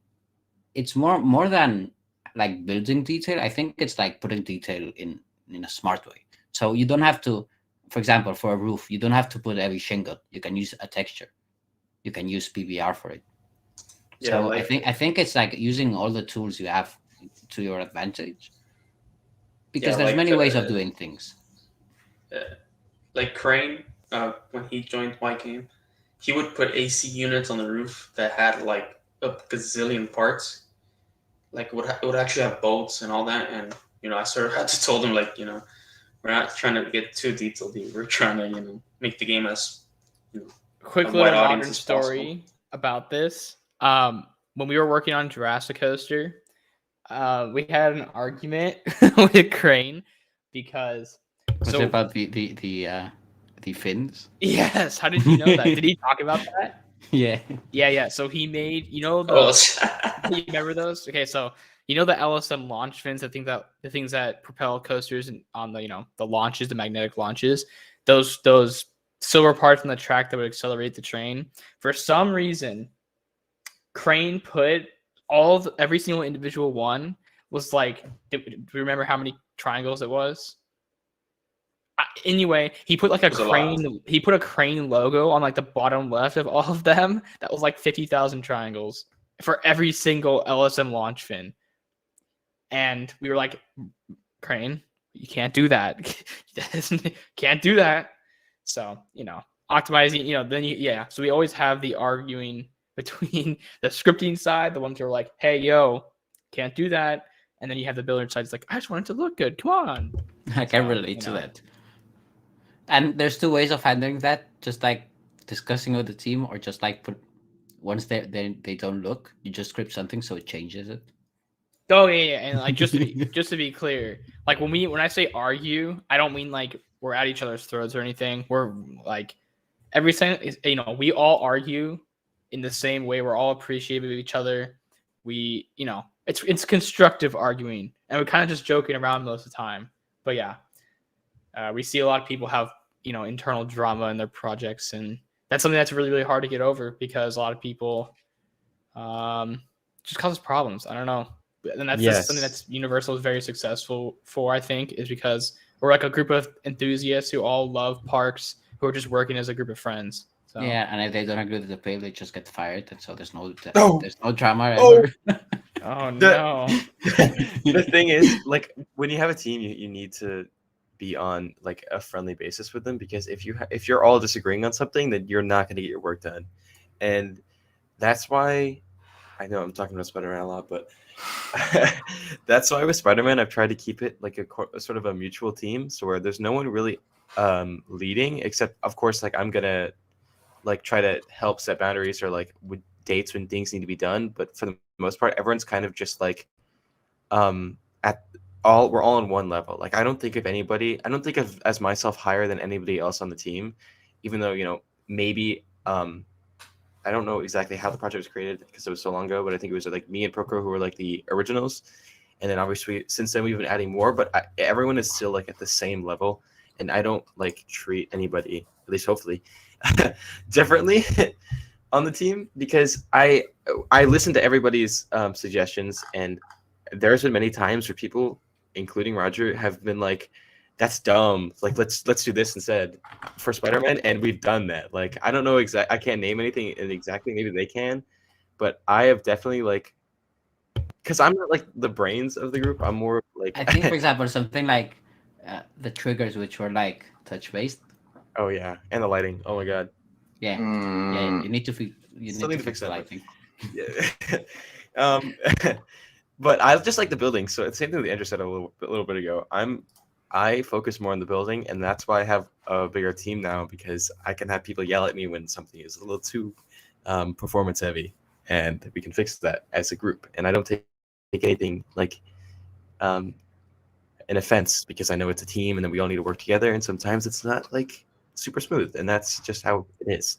it's more than like building detail. I think it's like putting detail in a smart way. So you don't have to, for example, for a roof, you don't have to put every shingle. You can use a texture. You can use PBR for it. Yeah, So I think it's like using all the tools you have to your advantage, because there's many ways of doing things. Like Crane, when he joined my game, he would put AC units on the roof that had like a gazillion parts. Like it would actually have bolts and all that. And I sort of had to told him, like, we're not trying to get too detailed here. We're trying to make the game as quick a little wide modern audience as story about this. When we were working on Jurassic Coaster, we had an argument with Crane because Was it about the fins? Yes, how did you know that? Did he talk about that? Yeah. Yeah. So he made you remember those? Okay, so the LSM launch fins, the things that propel coasters on the launches, the magnetic launches, those silver parts on the track that would accelerate the train. For some reason, Crane put every single individual one was like. Do you remember how many triangles it was? Anyway, he put like a crane. He put a crane logo on like the bottom left of all of them. That was like 50,000 triangles for every single LSM launch fin. And we were like, Crane, you can't do that. Can't do that. So optimizing. Then So we always have the arguing between the scripting side, the ones who are like, hey, yo, can't do that. And then you have the builder side. It's like, I just want it to look good. Come on. I can relate to that. And there's two ways of handling that, just like discussing with the team, or just like once they don't look, you just script something so it changes it. Oh yeah. And like just to be clear, like when I say argue, I don't mean like we're at each other's throats or anything. We're like everything is, we all argue in the same way. We're all appreciative of each other. We, it's constructive arguing, and we're kind of just joking around most of the time. But yeah, we see a lot of people have, internal drama in their projects, and that's something that's really, really hard to get over because a lot of people just causes problems. I don't know. And that's just something that's Universal is very successful for, I think, is because we're like a group of enthusiasts who all love parks, who are just working as a group of friends. So. Yeah, and if they don't agree with the pay, they just get fired, and so there's no drama Oh. ever. Oh no. The thing is, like, when you have a team, you need to be on like a friendly basis with them, because if you're all disagreeing on something, then you're not going to get your work done. And that's why, I know I'm talking about Spider-Man a lot, but that's why with Spider-Man I've tried to keep it like a sort of a mutual team, so where there's no one really leading, except of course like I'm gonna like try to help set boundaries or like with dates when things need to be done. But for the most part, everyone's kind of just like we're all on one level. Like I don't think of as myself higher than anybody else on the team, even though maybe I don't know exactly how the project was created because it was so long ago, but I think it was like me and Procro who were like the originals. And then obviously since then we've been adding more, but everyone is still like at the same level. And I don't like treat anybody, at least hopefully, differently on the team, because I listen to everybody's suggestions, and there's been many times where people, including Roger, have been like, that's dumb. Like, let's do this instead for Spider-Man. And we've done that. Like, I don't know I can't name anything exactly. Maybe they can, but I have definitely like, because I'm not like the brains of the group. I'm more like, I think, for example, something like the triggers, which were like touch-based. Oh yeah, and the lighting. Oh my god. Yeah, yeah. You need to fix that. the lighting. Yeah. But I just like the building. So it's the same thing that Andrew said a little bit ago. I focus more on the building, and that's why I have a bigger team now, because I can have people yell at me when something is a little too performance heavy, and we can fix that as a group. And I don't take anything like an offense, because I know it's a team and then we all need to work together, and sometimes it's not like super smooth, and that's just how it is.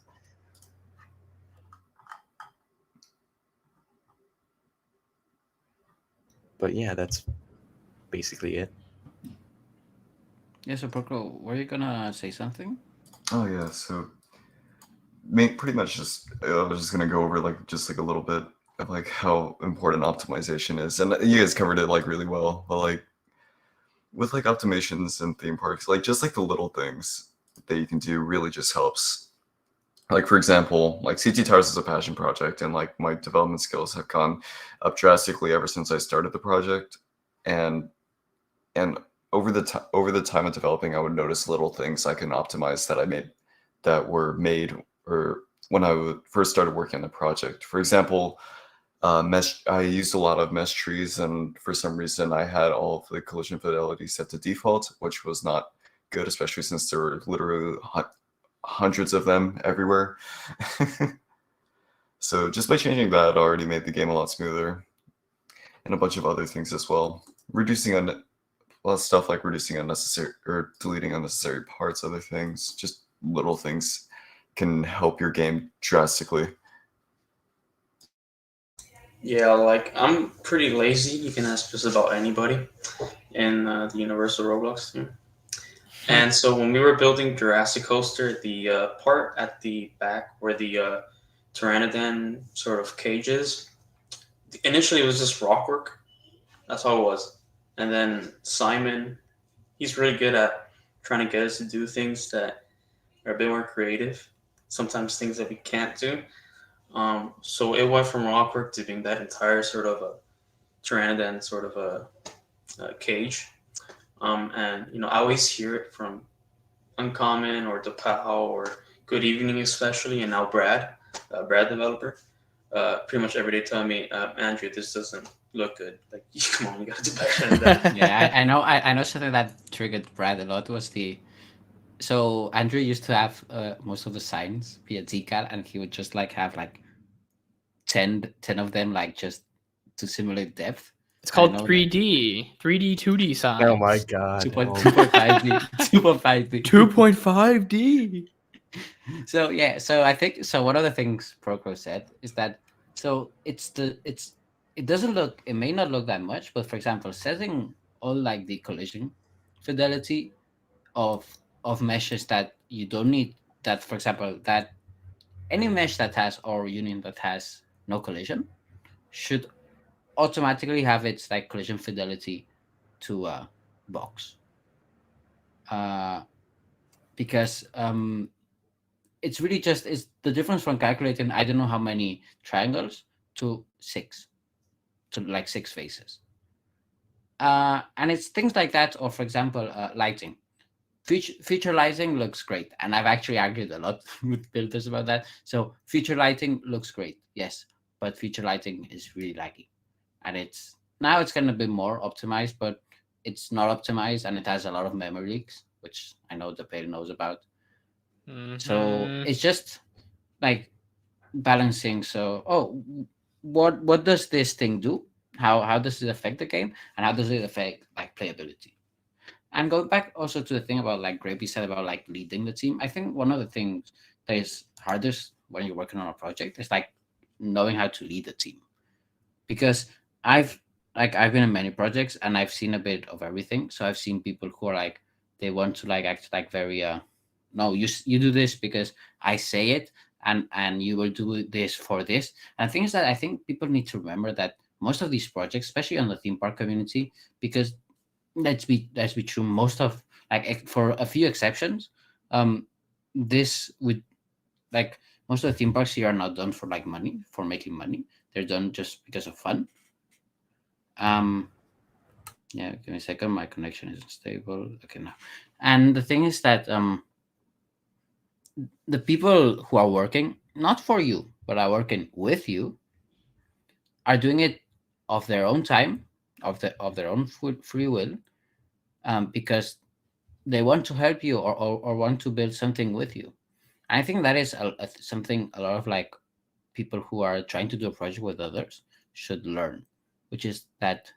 But yeah, that's basically it. Yeah, so Procro, were you gonna say something? Oh yeah, so pretty much just I was just gonna go over like just like a little bit of like how important optimization is, and you guys covered it like really well. But like with like optimizations and theme parks, like just like the little things that you can do really just helps. Like for example, like CT Towers is a passion project, and like my development skills have gone up drastically ever since I started the project, and over the time of developing, I would notice little things I can optimize that were made or when I first started working on the project. For example, mesh. I used a lot of mesh trees, and for some reason, I had all of the collision fidelity set to default, which was not good, especially since there were literally hundreds of them everywhere. So just by changing that, already made the game a lot smoother, and a bunch of other things as well. Reducing a lot of stuff like reducing unnecessary or deleting unnecessary parts, other things, just little things can help your game drastically. Yeah, like I'm pretty lazy. You can ask just about anybody in the Universal Roblox team. And so when we were building Jurassic Coaster, the part at the back where the Pteranodon sort of cages, initially it was just rock work. That's all it was. And then Simon, he's really good at trying to get us to do things that are a bit more creative, sometimes things that we can't do. So it went from rock work to being that entire sort of a Pteranodon sort of a cage. And I always hear it from Uncommon or DePau or Good Evening especially, and now Brad developer, pretty much every day telling me, Andrew, this doesn't look good. Like, come on, you gotta do better than that. Yeah, I know something that triggered Brad a lot was so Andrew used to have most of the signs via Zcard, and he would just like have like 10 of them, like just to simulate depth. It's called 3D, 2D signs. Oh my god. 2.5D. 2.5D. 2.5D. So yeah, so I think so. One of the things Procro said is that so it doesn't look, it may not look that much, but for example, setting all like the collision fidelity of meshes that you don't need, that for example that any mesh that has or union that has no collision should automatically have its like collision fidelity to a box, uh because it's really just is the difference from calculating I don't know how many triangles to six, to like six faces. And it's things like that, or for example, lighting. Feature lighting looks great, and I've actually argued a lot with builders about that. So feature lighting looks great, yes, but feature lighting is really laggy, and it's now it's gonna be more optimized, but it's not optimized, and it has a lot of memory leaks, which I know the player knows about. So Mhm. it's just like balancing. So what does this thing do? How does it affect the game, and how does it affect like playability? And going back also to the thing about like Gravy said about like leading the team, I think one of the things that is hardest when you're working on a project is like knowing how to lead the team. Because I've I've been in many projects and I've seen a bit of everything. So I've seen people who are like they want to like act like very no, you do this because I say it, and you will do this for this. And things that I think people need to remember that most of these projects, especially on the theme park community, because let's be true, most of for a few exceptions, um this would like most of the theme parks here are not done for like money, for making money. They're done just because of fun. um yeah, give me a second, my connection isn't stable. Okay, now. And the thing is that the people who are working not for you but are working with you are doing it of their own time, of their own free will, because they want to help you, or want to build something with you. I think that is something a lot of like people who are trying to do a project with others should learn, which is that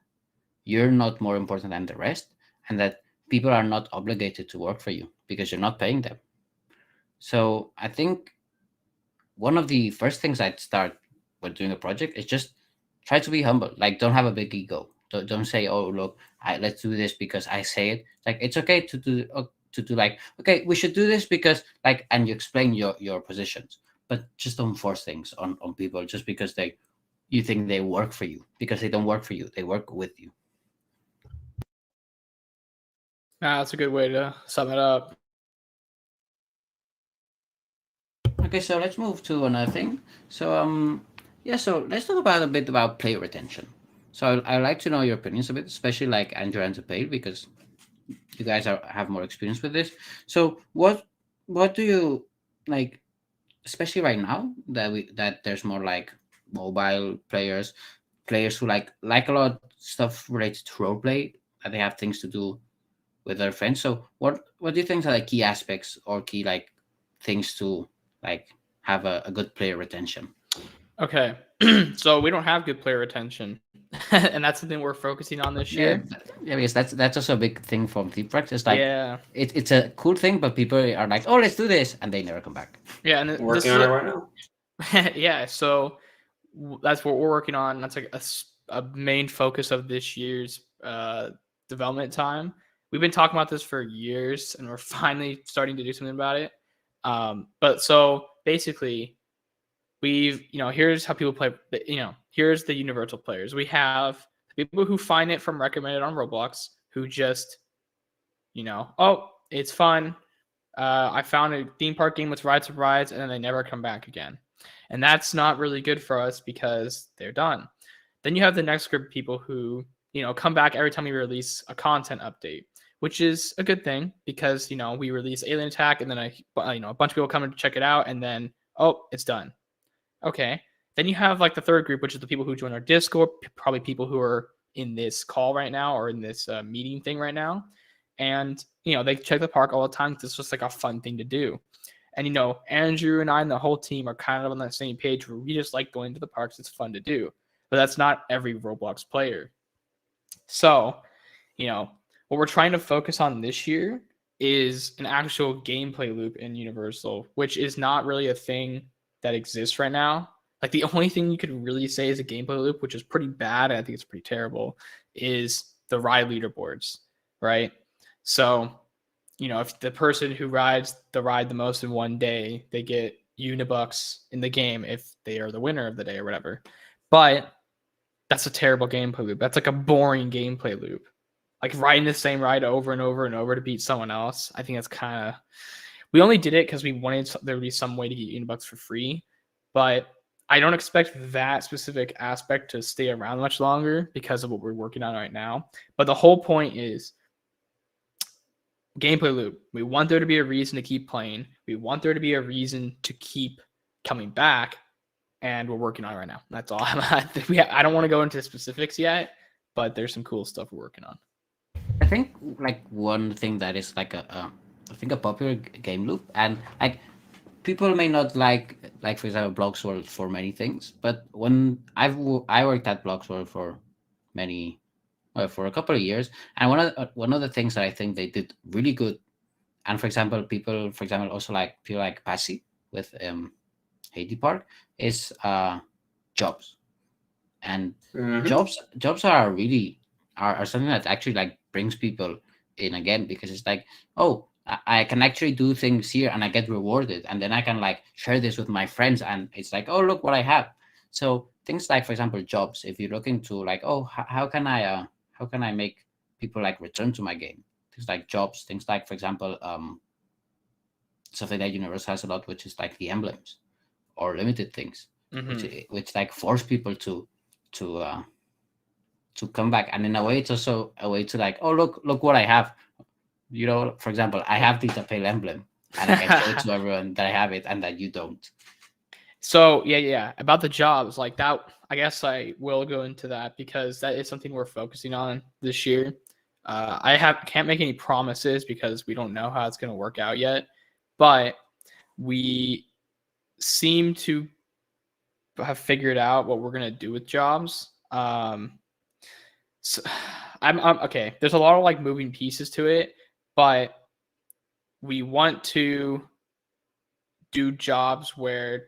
you're not more important than the rest, and that people are not obligated to work for you because you're not paying them. So I think one of the first things I'd start when doing a project is just try to be humble. Like, don't have a big ego. Don't say, "Oh, look, let's do this because I say it." Like, it's okay to do like, "Okay, we should do this because like," and you explain your positions, but just don't force things on people just because you think they work for you, because they don't work for you. They work with you. That's a good way to sum it up. Okay, so let's move to another thing. So yeah, so let's talk about a bit about player retention. So I'd like to know your opinions a bit, especially like Andrew and Zapate, because you guys have more experience with this. So what do you like, especially right now that there's more like mobile players who like a lot of stuff related to roleplay, that they have things to do with their friends. So what do you think are the key aspects or key like things to like have a good player retention? Okay. So we don't have good player retention. And that's something we're focusing on this Yeah, year. yeah, because that's also a big thing from theme parks. It's like Yeah. it's a cool thing, but people are like, oh, let's do this, and they never come back. Yeah. And I'm this working is on it right now. yeah. So that's what we're working on. That's like a main focus of this year's development time. We've been talking about this for years, and we're finally starting to do something about it. But so basically, here's how people play. Here's the universal players. We have people who find it from recommended on Roblox, who just, oh, it's fun. I found a theme park game with rides of rides, and then they never come back again. And that's not really good for us because they're done. Then you have the next group of people who, come back every time we release a content update, which is a good thing because, we release Alien Attack and then a bunch of people come to check it out and then, oh, it's done. Okay. Then you have like the third group, which is the people who join our Discord, probably people who are in this call right now or in this meeting thing right now. And, they check the park all the time because it's just like a fun thing to do. And, Andrew and I and the whole team are kind of on that same page where we just like going to the parks. It's fun to do. But that's not every Roblox player. So, what we're trying to focus on this year is an actual gameplay loop in Universal, which is not really a thing that exists right now. Like the only thing you could really say is a gameplay loop, which is pretty bad, and I think it's pretty terrible, is the ride leaderboards, right? So, if the person who rides the ride the most in one day, they get Unibucks in the game if they are the winner of the day or whatever. But that's a terrible gameplay loop. That's like a boring gameplay loop. Like riding the same ride over and over and over to beat someone else. I think that's kind of. We only did it because we wanted there to be some way to get Unibucks for free, but I don't expect that specific aspect to stay around much longer because of what we're working on right now. But the whole point is gameplay loop. We want there to be a reason to keep playing. We want there to be a reason to keep coming back, and we're working on it right now. That's all. I don't want to go into specifics yet, but there's some cool stuff we're working on. I think like one thing that is like a popular game loop, and like people may not like for example Bloxworld for many things, but when I worked at Bloxworld for for a couple of years, and one of the things that I think they did really good, and for example also like people like Passy with Haiti Park, is jobs. And jobs are really are something that actually like brings people in again, because it's like, oh, I can actually do things here and I get rewarded, and then I can like share this with my friends, and it's like, oh, look what I have. So things like, for example, jobs, if you're looking to like, oh, how can I make people like return to my game, things like jobs, things like, for example, something that Universe has a lot, which is like the emblems or limited things, which like force people to come back. And in a way, it's also a way to like, oh, look what I have. For example, I have the Tapel emblem, and I can show it to everyone that I have it and that you don't. So yeah, about the jobs, like that, I guess I will go into that because that is something we're focusing on this year. Can't make any promises because we don't know how it's going to work out yet, but we seem to have figured out what we're going to do with jobs. So I'm okay. There's a lot of like moving pieces to it, but we want to do jobs where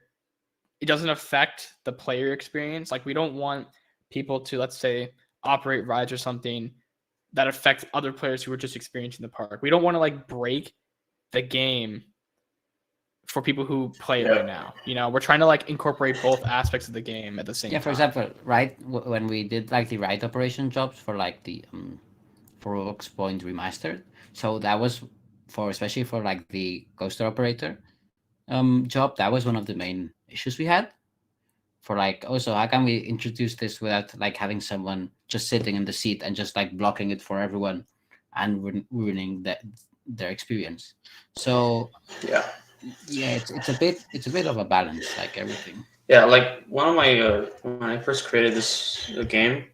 it doesn't affect the player experience. Like we don't want people to, let's say, operate rides or something that affects other players who are just experiencing the park. We don't want to like break the game for people who play it right now. We're trying to like incorporate both aspects of the game at the same time. Yeah, for example, right, when we did like the ride operation jobs for like the for Roblox Point Remastered, so that was especially for like the coaster operator job, that was one of the main issues we had for like, oh, so how can we introduce this without like having someone just sitting in the seat and just like blocking it for everyone and ruining their experience. So yeah, it's a bit of a balance, like everything. Yeah, like one of my when I first created this game,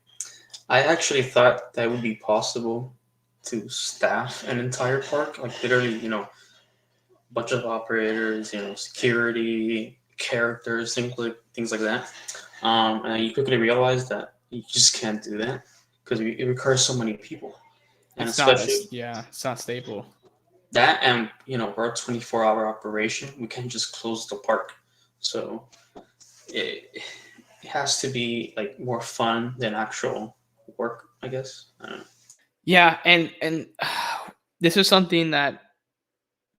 I actually thought that would be possible to staff an entire park, like literally, a bunch of operators, security, characters, things like that. And you quickly realize that you just can't do that because it requires so many people, and it's not stable. That, and we're a 24-hour operation. We can't just close the park, so it has to be like more fun than actual work, I guess. I don't know. Yeah, and this is something that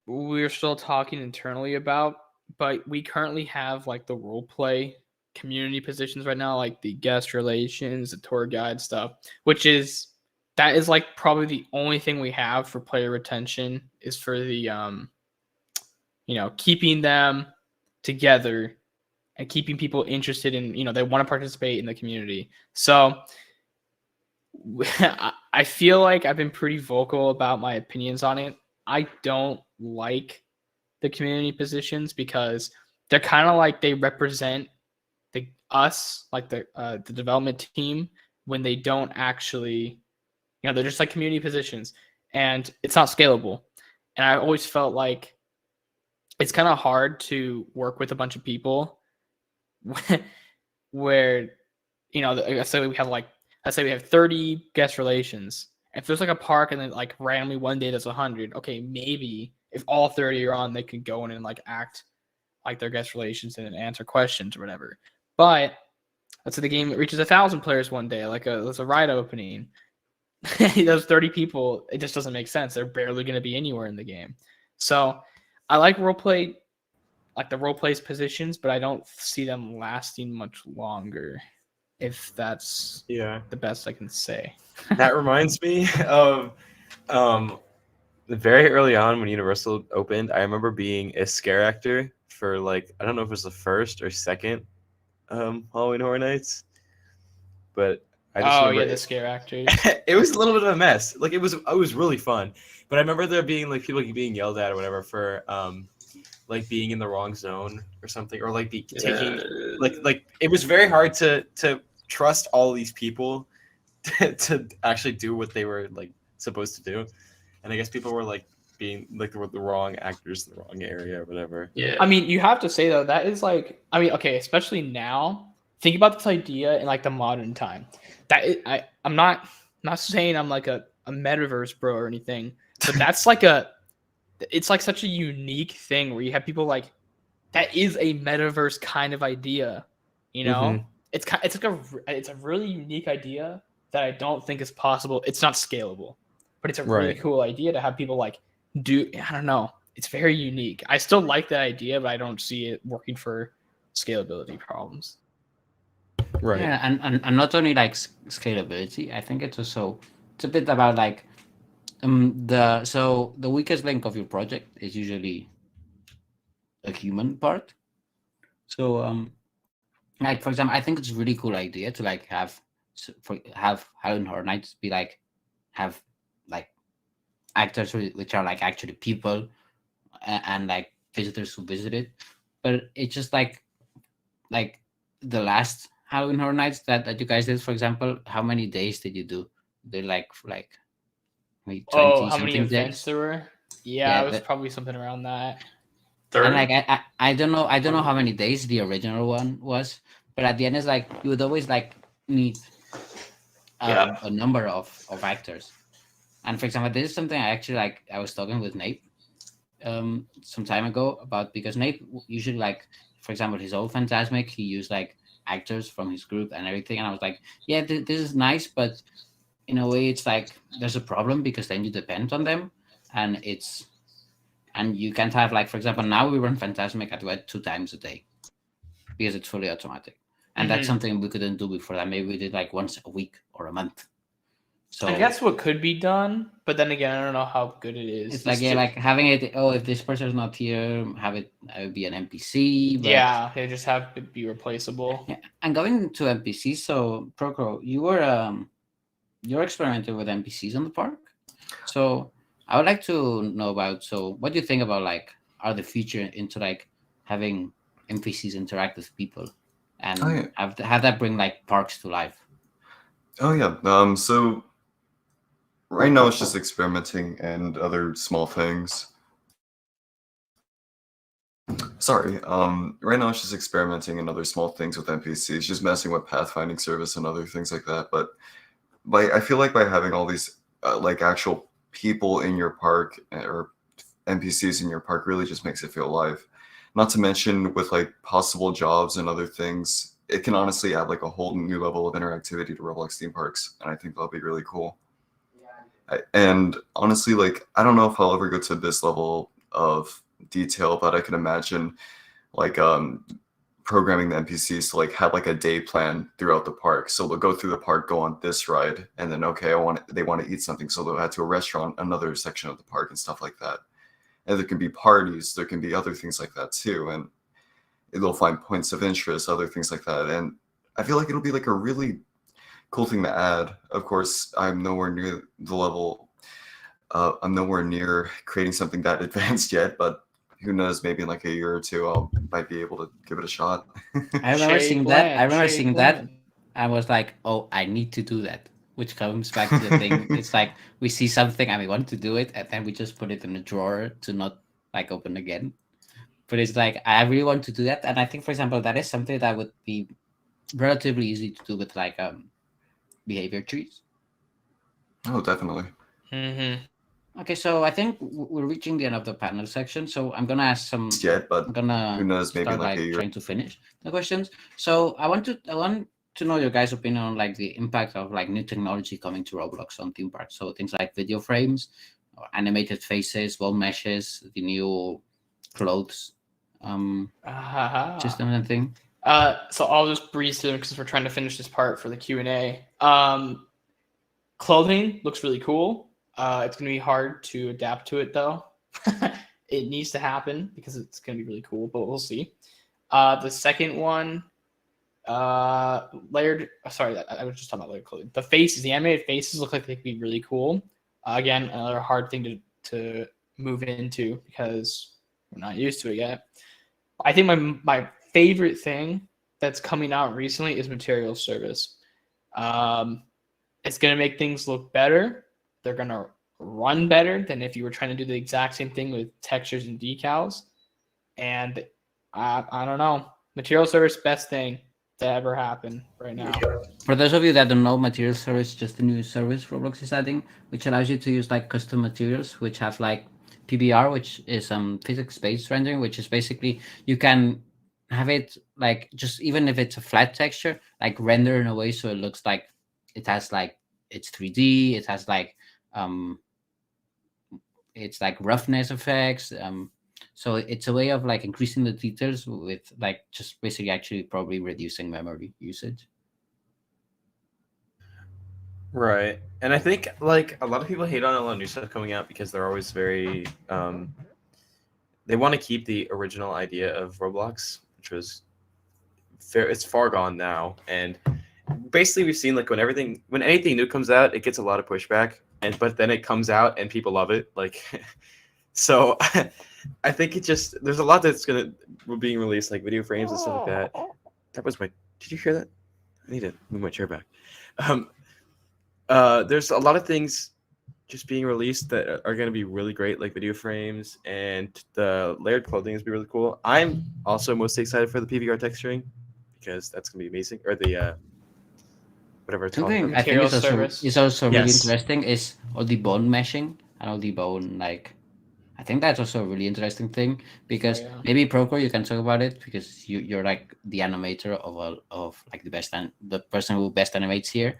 we're still talking internally about, but we currently have like the role play community positions right now, like the guest relations, the tour guide stuff, that is like probably the only thing we have for player retention, is for the keeping them together and keeping people interested in, they want to participate in the community. So I feel like I've been pretty vocal about my opinions on it. I don't like the community positions because they're kind of like they represent us, like the development team, when they don't actually, they're just like community positions, and it's not scalable. And I always felt like it's kind of hard to work with a bunch of people where, let's say we have 30 guest relations, If there's like a park and then like randomly one day there's 100, okay, maybe if all 30 are on, they can go in and like act like their guest relations and answer questions or whatever. But let's say the game reaches 1,000 players one day, like there's a ride opening. Those 30 people, it just doesn't make sense. They're barely going to be anywhere in the game. So I like roleplay, like the roleplay's positions, but I don't see them lasting much longer, if that's Yeah. the best I can say. That reminds me of very early on when Universal opened. I remember being a scare actor for like, I don't know if it was the first or second Halloween Horror Nights, but I just remember the scare actors. it was a little bit of a mess. Like it was really fun, but I remember there being like people being yelled at or whatever for like being in the wrong zone or something, or like taking like it was very hard to trust all these people to actually do what they were like supposed to do, and I guess people were like being like the wrong actors in the wrong area or whatever. Yeah. I mean, you have to say though, that is like, I mean, okay, especially now. Think about this idea in like the modern time. I'm not saying I'm like a metaverse bro or anything, but that's like it's like such a unique thing where you have people like, that is a metaverse kind of idea, you know? It's a really unique idea that I don't think is possible. It's not scalable, but it's a really cool idea to have people like do. I don't know. It's very unique. I still like that idea, but I don't see it working for scalability problems. Right. Yeah, and not only like scalability, I think it's also it's a bit about like the weakest link of your project is usually a human part. So like for example, I think it's a really cool idea to like have Halloween Horror Nights be like have like actors which are like actually people and like visitors who visit it, but it's just like the last Halloween Horror Nights that you guys did, for example, how many days did you do? They like maybe 20 How many something events days. there were? Yeah, it was probably something around that. 30? And like I don't know how many days the original one was, but at the end it's like you would always like need a number of actors. And for example, this is something I was talking with Nate some time ago about, because Nate usually like, for example, his old Phantasmic, he used like actors from his group and everything, and I was like, yeah, this is nice, but in a way it's like there's a problem because then you depend on them, and you can't have like, for example, now we run Phantasmic at about 2 times a day because it's fully automatic, and that's something we couldn't do before that. Maybe we did like once a week or a month. So I guess what could be done, but then again, I don't know how good it is. it's like like having it. Oh, if this person's not here, have it be an NPC. But, yeah, they just have it be replaceable. Yeah, and going to NPCs. So Procro, you're experimenting with NPCs on the park. So I would like to know about. So what do you think about like are the future into like having NPCs interact with people and have that bring like parks to life? Oh yeah. So right now it's just experimenting and other small things. Sorry. Right now it's just experimenting and other small things with NPCs, just messing with pathfinding service and other things like that. But I feel like by having all these like actual people in your park or NPCs in your park really just makes it feel alive. Not to mention with like possible jobs and other things, it can honestly add like a whole new level of interactivity to Roblox theme parks, and I think that'll be really cool. And honestly, like I don't know if I'll ever go to this level of detail, but I can imagine like programming the NPCs to like have like a day plan throughout the park. So they'll go through the park, go on this ride, and then okay, they want to eat something, so they'll head to a restaurant, another section of the park, and stuff like that. And there can be parties, there can be other things like that too, and they'll find points of interest, other things like that. And I feel like it'll be like a really cool thing to add. Of course, I'm nowhere near the level. I'm nowhere near creating something that advanced yet, but who knows? Maybe in like a year or two, might be able to give it a shot. I remember seeing that. I was like, oh, I need to do that. Which comes back to the thing. It's like we see something and we want to do it, and then we just put it in a drawer to not like open again. But it's like I really want to do that, and I think, for example, that is something that would be relatively easy to do with like behavior trees. Oh, definitely. Okay, so I think we're reaching the end of the panel section. So I'm gonna ask some. Yet, but I'm gonna who knows? Maybe start like a like year. trying to finish the questions. So I want to know your guys' opinion on like the impact of like new technology coming to Roblox on theme parks. So things like video frames, or animated faces, wall meshes, the new clothes system and thing. So I'll just breeze through because we're trying to finish this part for the Q&A. Clothing looks really cool. It's going to be hard to adapt to it, though. It needs to happen because it's going to be really cool, but we'll see. The second one, layered. Sorry, I was just talking about layered clothing. The faces, the animated faces look like they could be really cool. Again, another hard thing to move into because we're not used to it yet. I think my favorite thing that's coming out recently is material service. It's going to make things look better. They're going to run better than if you were trying to do the exact same thing with textures and decals. And I don't know. Material service, best thing to ever happen right now. For those of you that don't know, material service is just a new service Roblox is adding, which allows you to use like custom materials, which have like PBR, which is physics-based rendering, which is basically you can have it like just even if it's a flat texture, like render in a way so it looks like it has like it's 3D, it has like it's like roughness effects. So it's a way of like increasing the details with like just basically actually probably reducing memory usage. Right. And I think like a lot of people hate on a lot of new stuff coming out because they're always very they want to keep the original idea of Roblox, which was it's far gone now. And basically we've seen like when anything new comes out, it gets a lot of pushback, but then it comes out and people love it. Like so I think there's a lot that's being released, like video frames and stuff like that. That was did you hear that? I need to move my chair back. There's a lot of things just being released that are going to be really great, like video frames, and the layered clothing is going to be really cool. I'm also most excited for the PVR texturing because that's going to be amazing. Or the whatever it's called. Something I think Material is also service. really Yes. interesting is all the bone meshing and all the bone like. I think that's also a really interesting thing because maybe Procore you can talk about it because you're like the animator of like the person who best animates here.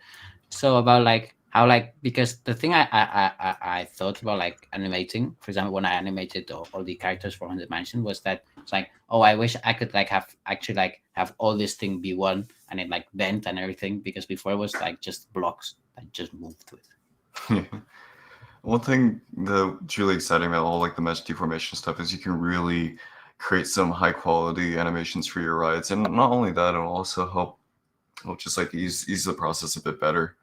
So about like how like because the thing I thought about like animating, for example, when I animated all the characters for Haunted Mansion was that it's like, oh, I wish I could like have all this thing be one and it like bent and everything because before it was like just blocks that just moved to it. One thing that's really exciting about all like the mesh deformation stuff is you can really create some high quality animations for your rides, and not only that, it'll also help just like ease the process a bit better.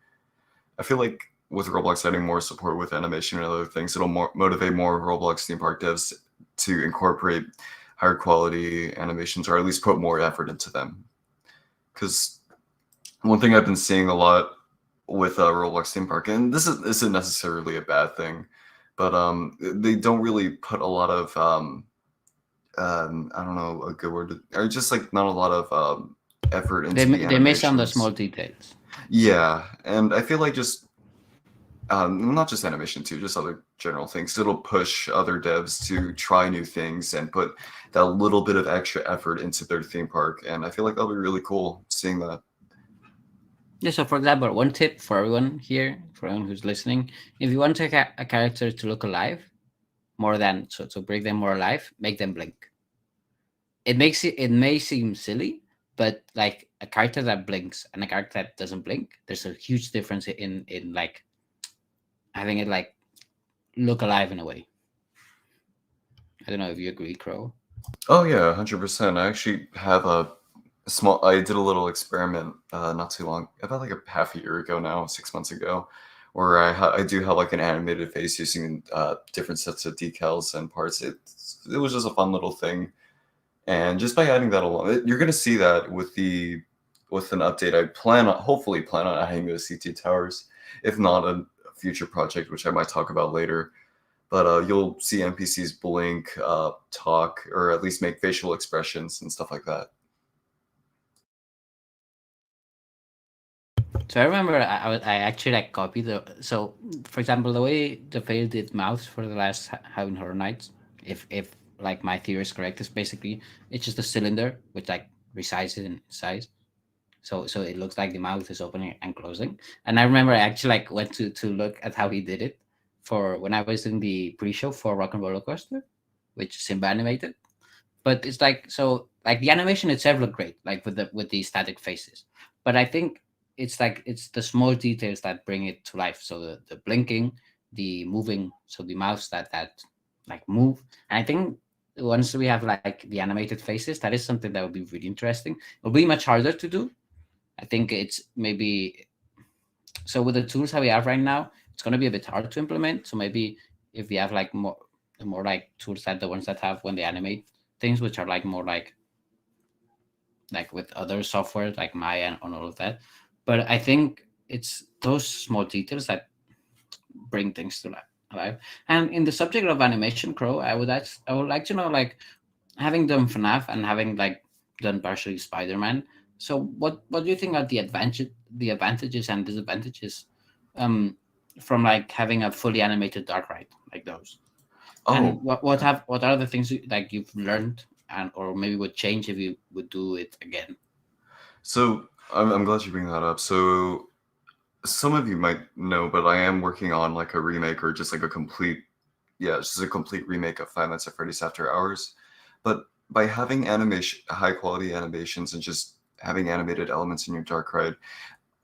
I feel like with Roblox adding more support with animation and other things, it'll motivate more Roblox theme park devs to incorporate higher quality animations, or at least put more effort into them. Because one thing I've been seeing a lot with Roblox theme park, and this isn't necessarily a bad thing, but they don't really put a lot of I don't know a good word, or just like not a lot of effort into the They miss on the animations. small details. Yeah, and I feel like just not just animation too, just other general things. It'll push other devs to try new things and put that little bit of extra effort into their theme park, and I feel like that'll be really cool seeing that. Yeah, so for example, one tip for everyone here, for everyone who's listening, if you want a character to look alive, more than to bring them more alive, make them blink. It may seem silly, but like a character that blinks and a character that doesn't blink, there's a huge difference in like having it like look alive in a way. I don't know if you agree, Crow. Oh yeah, 100%. I actually have I did a little experiment not too long, about like a half a year ago now, 6 months ago, where I do have like an animated face using different sets of decals and parts. It was just a fun little thing, and just by adding that along, you're gonna see that with an update. Hopefully plan on adding those CT towers, if not a future project, which I might talk about later. But you'll see NPCs blink, talk, or at least make facial expressions and stuff like that. So I remember I actually like copied so for example the way the fail did mouths for the last Halloween Horror Nights, if like my theory is correct, is basically it's just a cylinder which like resizes in size. So it looks like the mouth is opening and closing. And I remember I actually like went to look at how he did it for when I was in the pre-show for Rock and Roller Coaster, which is Simba animated. But it's like so like the animation itself looked great, like with the static faces. But I think it's like it's the small details that bring it to life. So the blinking, the moving, so the mouths that like move. And I think once we have like the animated faces, that is something that would be really interesting. It'll be much harder to do. I think it's maybe so with the tools that we have right now, it's going to be a bit hard to implement. So maybe if we have like more like tools like the ones that have when they animate things, which are like more like with other software like Maya and all of that. But I think it's those small details that bring things to life. And in the subject of animation, Crow, I would like to know, like, having done FNAF and having like done partially Spider-Man. So what do you think are the advantages and disadvantages from like having a fully animated dark ride like those? And Oh, what are the things like you've learned and or maybe would change if you would do it again? so I'm glad you bring that up. So some of you might know, but I am working on like a remake or just like a complete, yeah, it's just a complete remake of Five Nights at Freddy's After Hours. But by having high quality animations and just having animated elements in your dark ride,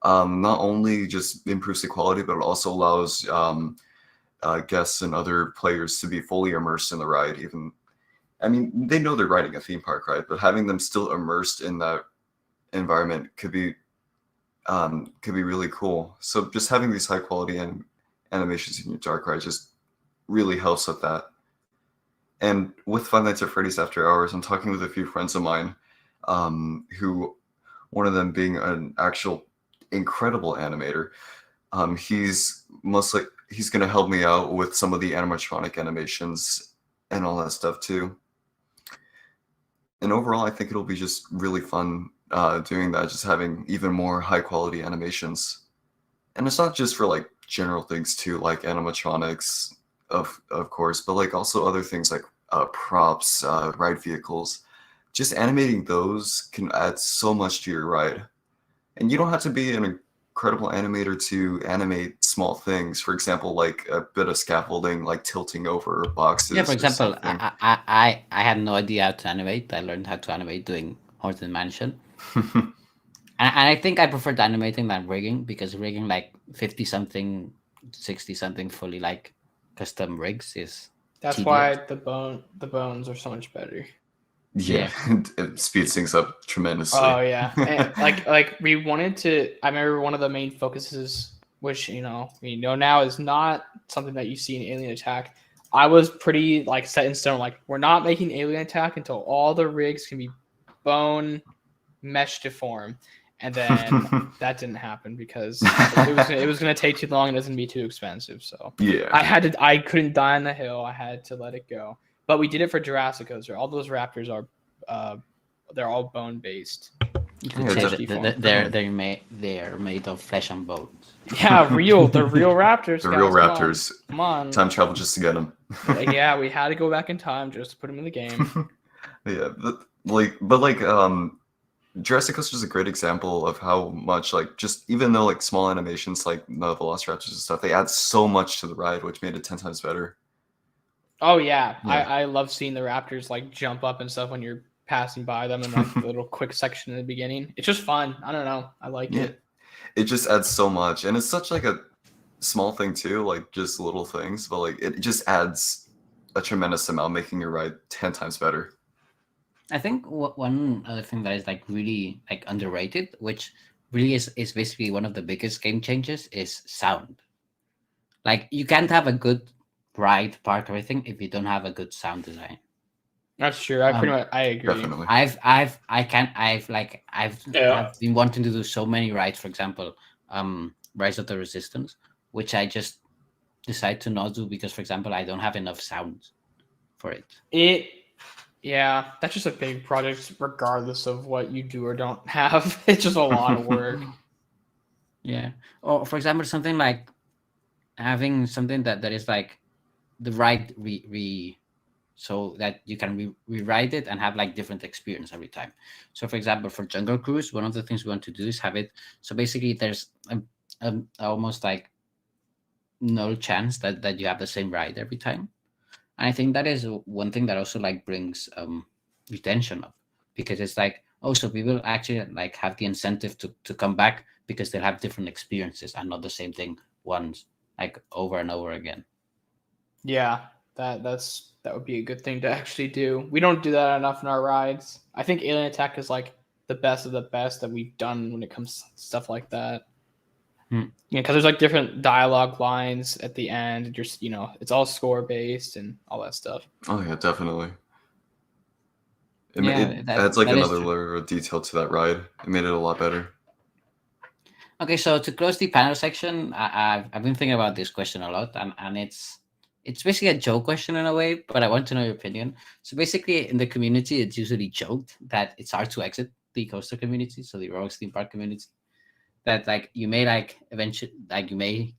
not only just improves the quality, but it also allows guests and other players to be fully immersed in the ride. Even, I mean, they know they're riding a theme park ride, but having them still immersed in that environment could be really cool. So just having these high quality animations in your dark ride just really helps with that. And with Five Nights at Freddy's After Hours, I'm talking with a few friends of mine, who one of them being an actual incredible animator. He's going to help me out with some of the animatronic animations and all that stuff too. And overall, I think it'll be just really fun doing that, just having even more high quality animations. And it's not just for like general things too, like animatronics, of course, but like also other things like props, ride vehicles. Just animating those can add so much to your ride. And you don't have to be an incredible animator to animate small things. For example, like a bit of scaffolding, like tilting over boxes. Yeah, for or example, something. I had no idea how to animate. I learned how to animate doing Haunted Mansion. And I think I preferred animating than rigging, because rigging like 50 something, 60 something fully like custom rigs is That's tedious. why the bones are so much better. Yeah, it speeds things up tremendously. Oh yeah, and like we wanted to. I remember one of the main focuses, which we know now is not something that you see in Alien Attack. I was pretty like set in stone. Like, we're not making Alien Attack until all the rigs can be bone mesh deform, and then that didn't happen because it was going to take too long and it was going to be too expensive. So Yeah. I couldn't die on the hill. I had to let it go. But we did it for Jurassic Coaster. All those raptors are, they're all bone based. You could Yeah, say it's they're made of flesh and bones. Yeah, they're real raptors. The guys. real Come on. raptors. Come on. Time travel just to get them. Yeah, we had to go back in time just to put them in the game. Yeah, Jurassic Coaster is a great example of how much, like, just even though like small animations like the Velociraptors and stuff, they add so much to the ride, which made it 10 times better. Oh yeah. Yeah. I love seeing the raptors like jump up and stuff when you're passing by them, and like the little quick section in the beginning. It's just fun. I don't know. I like it. It just adds so much, and it's such like a small thing too, like just little things, but like it just adds a tremendous amount, making your ride 10 times better. I think one other thing that is like really like underrated, which really is basically one of the biggest game changers, is sound. Like, you can't have a good ride, park, everything if you don't have a good sound design. That's true. I agree. Definitely. I've been wanting to do so many rides, for example, Rise of the Resistance, which I just decide to not do because, for example, I don't have enough sound for it. Yeah, that's just a big project regardless of what you do or don't have. It's just a lot of work. Yeah. Or for example, something like having something that is like the right so that you can rewrite it and have like different experience every time. So for example, for Jungle Cruise, one of the things we want to do is have it so basically there's almost like no chance that you have the same ride every time. And I think that is one thing that also like brings retention up, because it's like, oh, so people actually like have the incentive to come back because they'll have different experiences and not the same thing once, like over and over again. Yeah, that would be a good thing to actually do. We don't do that enough in our rides. I think Alien Attack is like the best of the best that we've done when it comes to stuff like that. Yeah, because there's like different dialogue lines at the end. Just it's all score based and all that stuff. Oh yeah, definitely. It Yeah, adds like that is another true. layer of detail to that ride. It made it a lot better. Okay, so to close the panel section, I've been thinking about this question a lot, and it's basically a joke question in a way, but I want to know your opinion. So basically, in the community, it's usually joked that it's hard to exit the coaster community, so the Roblox theme park community. That like you may like eventually like you may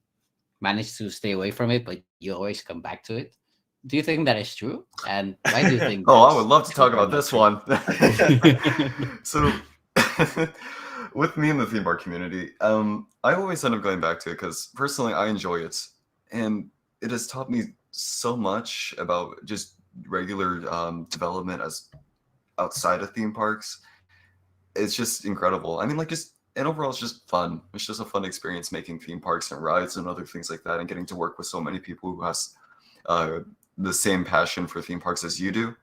manage to stay away from it, but you always come back to it. Do you think that is true? And why do you think? Oh, I that's would love to true talk or about not this true? one. So, with me in the theme park community, I always end up going back to it because personally I enjoy it, and it has taught me so much about just regular development as outside of theme parks. It's just incredible. I mean, like, and overall, it's just fun. It's just a fun experience making theme parks and rides and other things like that, and getting to work with so many people who has the same passion for theme parks as you do,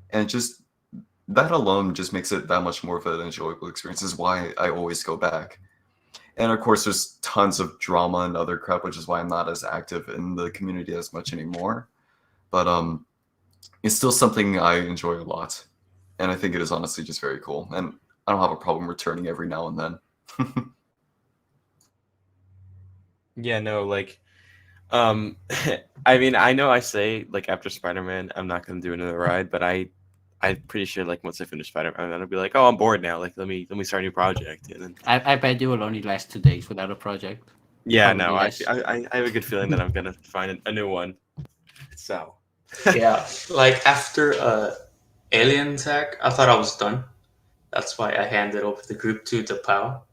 and just that alone just makes it that much more of an enjoyable experience. Is why I always go back. And of course, there's tons of drama and other crap, which is why I'm not as active in the community as much anymore. But it's still something I enjoy a lot, and I think it is honestly just very cool. And I don't have a problem returning every now and then. Yeah, no, like, I mean, I know I say like after Spider-Man, I'm not gonna do another ride, but I'm pretty sure like once I finish Spider-Man, I'll be like, oh, I'm bored now. Like, let me start a new project. And then, I bet you will only last 2 days without a project. yeah, Probably no, less. I have a good feeling that I'm gonna find a new one. So, Yeah, like after Alien Attack, I thought I was done. That's why I handed over the group to the POW.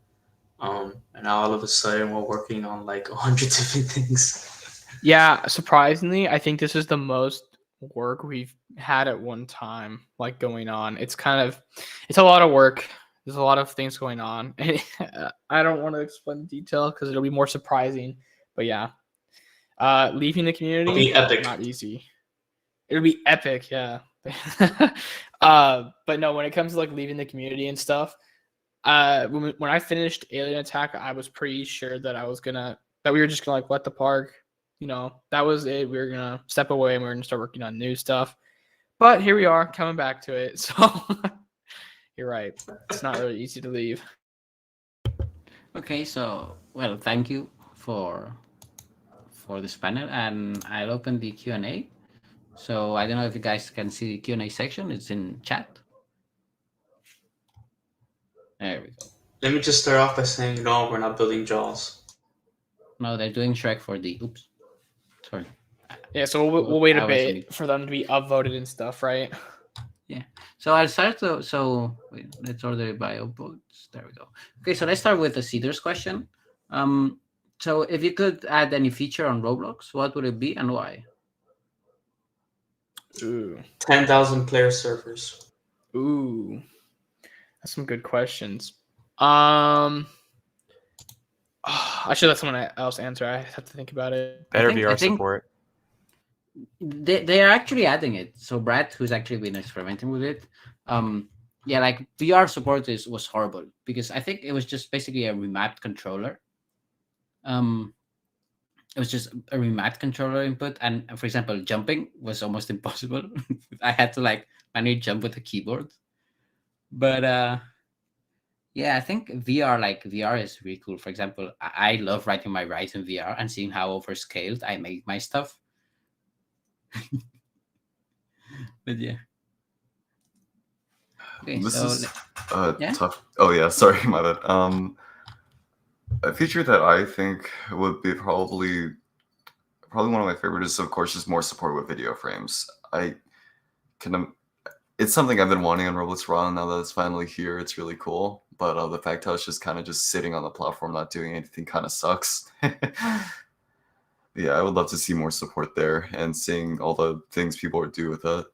And now all of a sudden we're working on like 100 different things. Yeah, surprisingly, I think this is the most work we've had at one time, like going on. It's a lot of work. There's a lot of things going on. I don't want to explain the detail because it'll be more surprising. But yeah, leaving the community, It'll be epic. not easy. It'll be epic, yeah. But no, when it comes to like leaving the community and stuff, when I finished Alien Attack, I was pretty sure that we were just gonna like let the park. That was it. We were gonna step away and we were gonna start working on new stuff. But here we are, coming back to it. So you're right. It's not really easy to leave. Okay, so well, thank you for this panel, and I'll open the Q&A. So I don't know if you guys can see the Q&A section. It's in chat. There we go. Let me just start off by saying no, we're not building Jaws. No, they're doing Shrek for the oops. Sorry. Yeah, so we'll wait a I was on bit mute. for them to be upvoted and stuff, right? Yeah. So I'll start. So wait, let's order it by upvotes. There we go. Okay, so let's start with the Cedars question. So if you could add any feature on Roblox, what would it be and why? Ooh. 10,000 player servers. Ooh. That's some good questions. I should let someone else answer. I have to think about it. better I VR think support. they are actually adding it. So Brad, who's actually been experimenting with it, yeah, like VR support was horrible because I think it was just basically a remapped controller. It was just a remapped controller input, and for example, jumping was almost impossible. I had to like manually jump with the keyboard. But yeah, I think VR is really cool. For example, I love writing my rides in VR and seeing how overscaled I make my stuff. But yeah. Okay, This so is yeah? tough. Oh yeah, sorry, my bad. A feature that I think would be probably one of my favorite is, of course, just more support with video frames. I can. It's something I've been wanting on Roblox for a while. Now that it's finally here, it's really cool. But the fact how it's just kind of just sitting on the platform, not doing anything, kind of sucks. Yeah, I would love to see more support there and seeing all the things people do with it.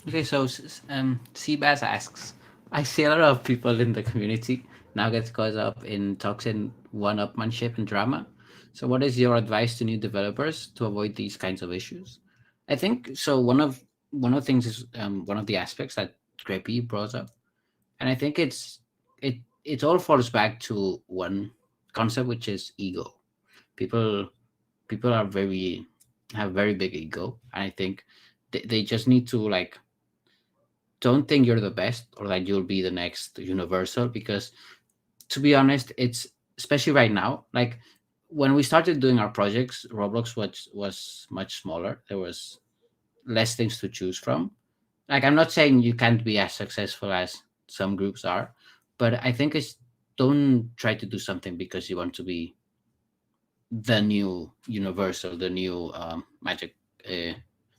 Okay, so Seabass asks, I see a lot of people in the community now get caught up in toxic one-upmanship and drama. So what is your advice to new developers to avoid these kinds of issues? I think so. One of the things is one of the aspects that Grepy brought up, and I think it all falls back to one concept, which is ego. People people are have very big ego, and I think they just need to like don't think you're the best or that you'll be the next universal, because to be honest, it's especially right now, like when we started doing our projects, Roblox was much smaller. There was less things to choose from. Like, I'm not saying you can't be as successful as some groups are, but I think it's don't try to do something because you want to be the new universal, the new magic, the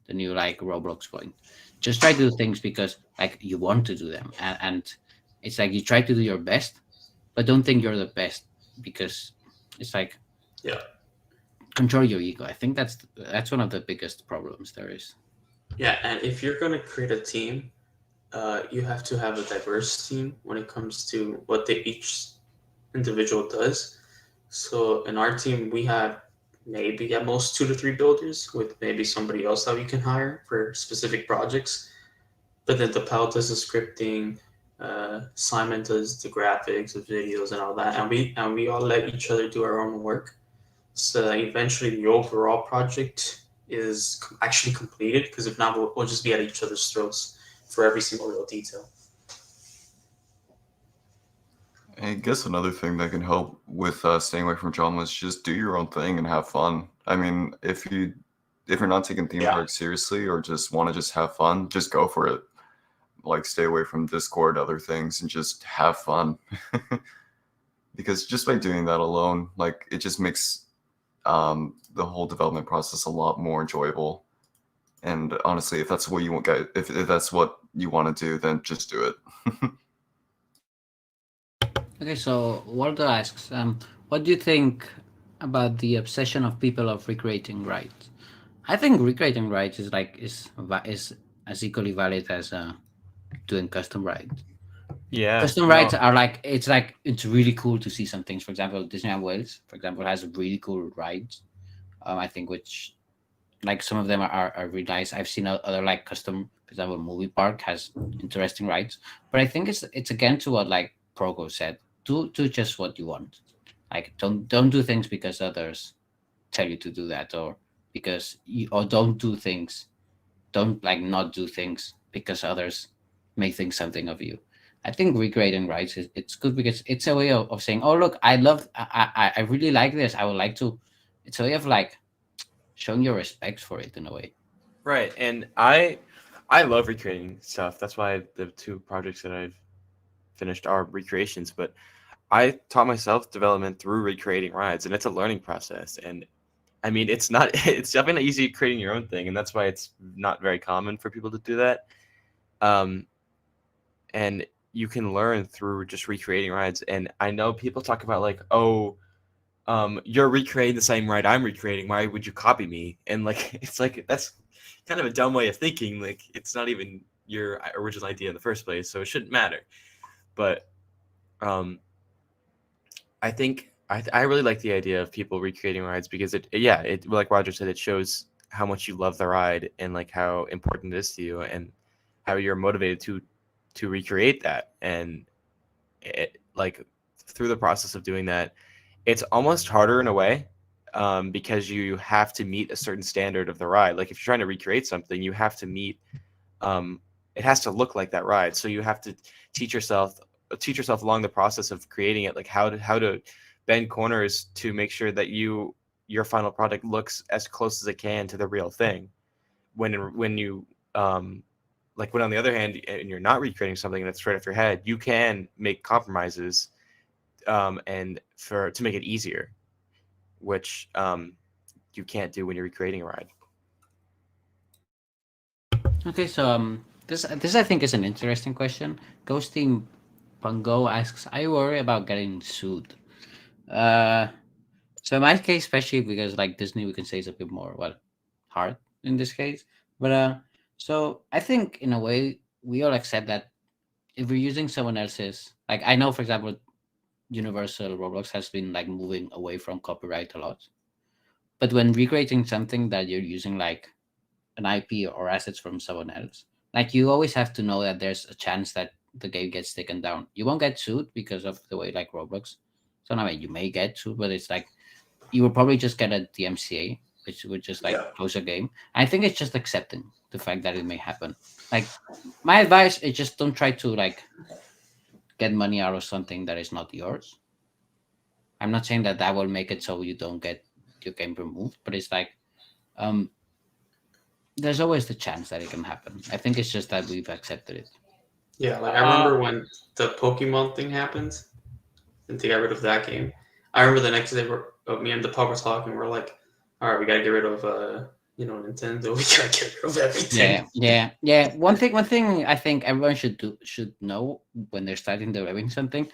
new like Roblox point. Just try to do things because like you want to do them, and it's like you try to do your best, but don't think you're the best, because it's like Yeah. control your ego. I think that's one of the biggest problems there is. Yeah, and if you're going to create a team, you have to have a diverse team when it comes to what each individual does. So in our team, we have maybe at most 2 to 3 builders with maybe somebody else that we can hire for specific projects. But then Tapal does the scripting, Simon does the graphics, the videos, and all that, and we all let each other do our own work, so that eventually the overall project is actually completed. Because if not, we'll just be at each other's throats for every single little detail. I guess another thing that can help with staying away from drama is just do your own thing and have fun. I mean, if you're not taking theme parks seriously or just want to just have fun, just go for it. Like, stay away from Discord, other things, and just have fun. Because just by doing that alone, like, it just makes the whole development process a lot more enjoyable. And honestly, if that's what you want, guys, if that's what you want to do, then just do it. Okay, so Waldo asks, what do you think about the obsession of people of recreating rights? I think recreating rights is as equally valid as doing custom rights. Yeah. Custom rights are like it's really cool to see some things. For example, Disneyland Wales, for example, has really cool rides. I think which like some of them are really nice. I've seen other like custom, for example, movie park has interesting rides. But I think it's again to what like Progo said. Do just what you want. Like don't do things because others tell you to do that, or because you, or don't do things. Don't like not do things because others may think something of you. I think recreating rights it's good because it's a way of saying, oh look, I really like this. I would like to. It's a way of like showing your respect for it in a way. Right, and I love recreating stuff. That's why the 2 projects that I've finished are recreations. But I taught myself development through recreating rides, and it's a learning process. And I mean, it's definitely not easy creating your own thing, and that's why it's not very common for people to do that. And you can learn through just recreating rides. And I know people talk about like, oh, you're recreating the same ride I'm recreating. Why would you copy me? And like, it's like that's kind of a dumb way of thinking. Like, it's not even your original idea in the first place, so it shouldn't matter. But I think I really like the idea of people recreating rides because it like Roger said, it shows how much you love the ride and like how important it is to you and how you're motivated to recreate that. And it, like through the process of doing that, it's almost harder in a way because you have to meet a certain standard of the ride. Like if you're trying to recreate something, you have to meet it has to look like that ride. So you have to teach yourself along the process of creating it, like how to bend corners to make sure that your final product looks as close as it can to the real thing when you like when on the other hand, and you're not recreating something and it's right off your head, you can make compromises, and to make it easier, which you can't do when you're recreating a ride. Okay, so this I think is an interesting question. Ghosting Pungo asks, I worry about getting sued. So in my case, especially because like Disney, we can say is a bit more hard in this case. But so I think in a way we all accept that if we're using someone else's, like I know for example, Universal Roblox has been like moving away from copyright a lot. But when recreating something that you're using like an IP or assets from someone else, like you always have to know that there's a chance that the game gets taken down. You won't get sued because of the way like Roblox. So I mean, you may get sued, but it's like you will probably just get a DMCA, which would just like close a game. I think it's just accepting the fact that it may happen. Like my advice is just don't try to like get money out of something that is not yours. I'm not saying that that will make it so you don't get your game removed, but it's like there's always the chance that it can happen. I think it's just that we've accepted it. Yeah, like I remember when the Pokemon thing happened, and to get rid of that game. I remember the next day, me and the pub were talking. We're like, all right, we gotta get rid of Nintendo. We gotta get rid of everything. Yeah. One thing I think everyone should know when they're starting developing something,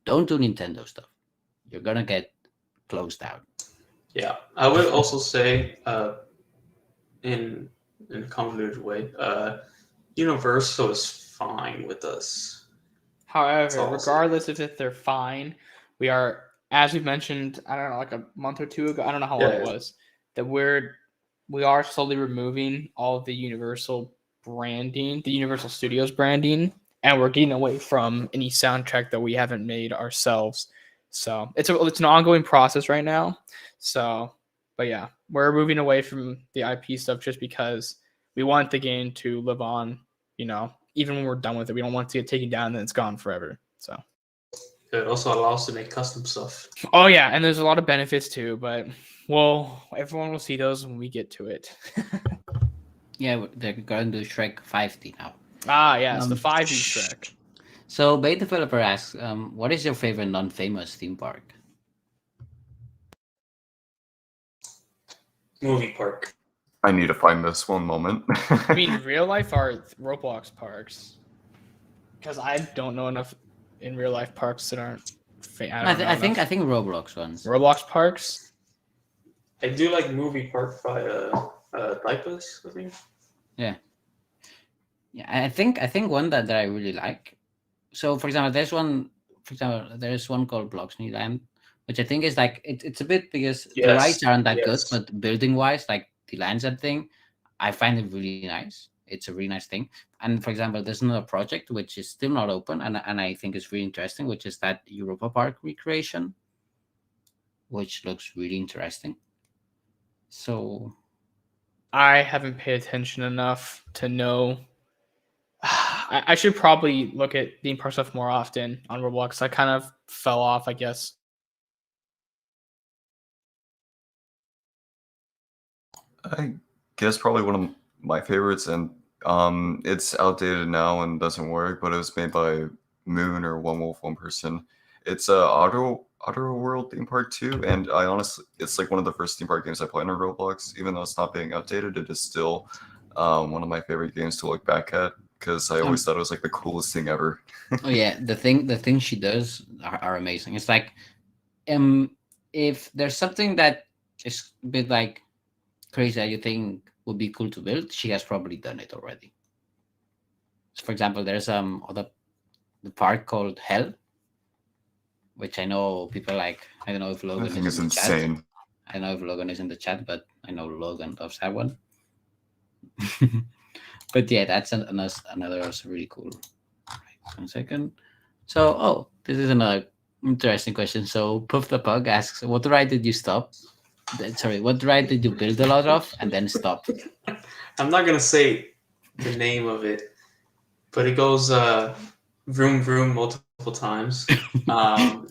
don't do Nintendo stuff. You're gonna get closed out. Yeah, I would also say, in a convoluted way, Universal is fine with us. However, regardless if they're fine, we are, as we mentioned, I don't know, like a month or two ago, I don't know how long it was, that we are slowly removing all of the Universal branding, the Universal Studios branding, and we're getting away from any soundtrack that we haven't made ourselves. So it's an ongoing process right now. So, but yeah, we're moving away from the IP stuff just because we want the game to live on, even when we're done with it. We don't want it to get taken down and then it's gone forever. So it also allows us to make custom stuff. Oh yeah, and there's a lot of benefits too, but everyone will see those when we get to it. Yeah, they're going to Shrek 5D now. Ah, yes, the 5D Shrek. So, Bait Developer asks, what is your favorite non-famous theme park? Movie park. I need to find this one moment. I mean, real life or Roblox parks? Because I don't know enough in real life parks that aren't. I think Roblox ones. Roblox parks. I do like movie park by Diapers, I think. Yeah, I think one that I really like. So, for example, there's one called Bloxney Land, which I think is like it's a bit because the rides aren't that good, but building wise, like the lands and thing, I find it really nice. It's a really nice thing. And for example, there's another project which is still not open, and I think it's really interesting, which is that Europa Park recreation, which looks really interesting. So I haven't paid attention enough to know. I should probably look at theme park stuff more often on Roblox. I kind of fell off, I guess. I guess probably one of my favorites, and it's outdated now and doesn't work, but it was made by Moon or One Wolf One Person. It's a Auto World theme park too, and it's like one of the first theme park games I played on Roblox. Even though it's not being updated, it is still one of my favorite games to look back at because I always thought it was like the coolest thing ever. Oh yeah, the things she does are amazing. It's like, if there's something that is a bit like crazy that you think would be cool to build, she has probably done it already. So for example, there's the park called Hell, which I know people like. I don't know if Logan is in the insane. Chat. I don't know if Logan is in the chat, but I know Logan loves that one. But yeah, that's another also really cool. Right, 1 second. So, this is another interesting question. So Puff the Pug asks, what ride did you stop? What ride did you build a lot of and then stop? I'm not gonna say the name of it, but it goes vroom vroom multiple times. I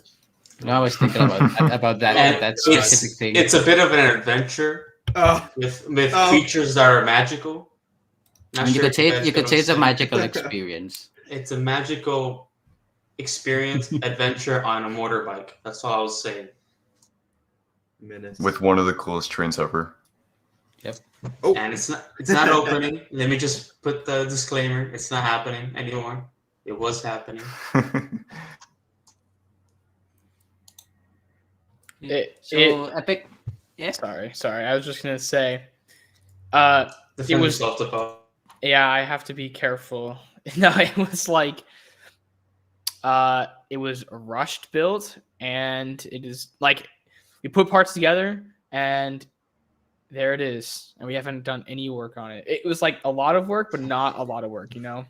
was thinking about that specific thing. It's a bit of an adventure with features that are magical. Not And sure if you guys you get could what say I'm it's a saying. magical experience. It's a magical experience, adventure on a motorbike. That's all I was saying. Minutes. With one of the coolest trains ever. Oh, And it's not opening. Let me just put the disclaimer. It's not happening anymore. It was happening. So Epic, yeah. Sorry. I was just gonna say, Defend was- yourself, Defoe. yeah, I have to be careful. No, it was like, it was a rushed build, and it is like we put parts together, and there it is, and we haven't done any work on it. It was like a lot of work, but not a lot of work, you know.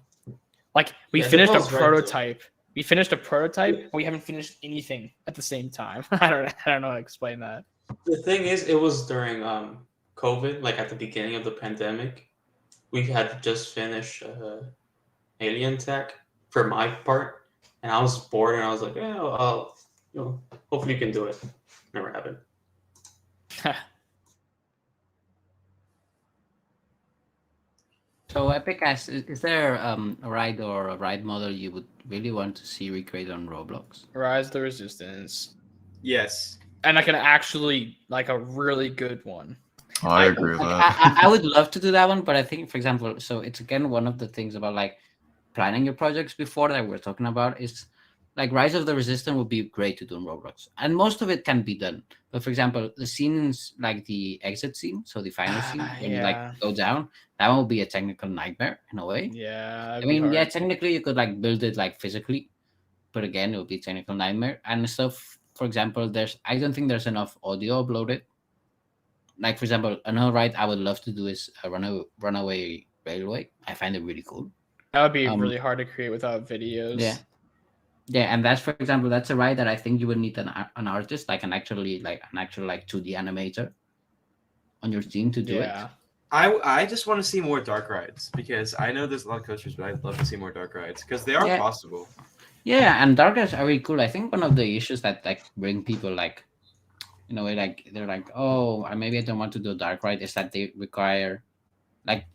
Like we Yeah, finished a Defoe's right, though. prototype. We finished a prototype, and we haven't finished anything at the same time. I don't know how to explain that. The thing is, it was during COVID, like at the beginning of the pandemic. We had to just finish Alien Tech for my part, and I was bored, and I was like, "Yeah, I'll hopefully you can do it." Never happened. So Epic asks, is there a ride or a ride model you would really want to see recreated on Roblox? Rise of the Resistance, yes. and like an actually like a really good one. I agree with Like, that. I would love to do that one, but I think, for example, so it's again one of the things about like planning your projects before that we're talking about is like Rise of the Resistance would be great to do in Roblox, and most of it can be done. But for example, the scenes like the exit scene, so the final scene when you Yeah. like go down, that one would be a technical nightmare in a way. Yeah, I mean, yeah, technically you could like build it like physically, but again, it would be a technical nightmare and stuff. For example, I don't think there's enough audio uploaded. Like for example, another ride I would love to do is a runaway railway. I find it really cool. that would be um, really hard to create without videos. Yeah, and that's, for example, that's a ride that I think you would need an artist, like an actual 2D animator on your team to do it. Yeah. I just want to see more dark rides because I know there's a lot of coasters, but I'd love to see more dark rides because they are Yeah. possible. Yeah, and dark rides are really cool. I think one of the issues that like bring people like, in a way, like they're like, oh, maybe I don't want to do a dark ride, is that they require, like,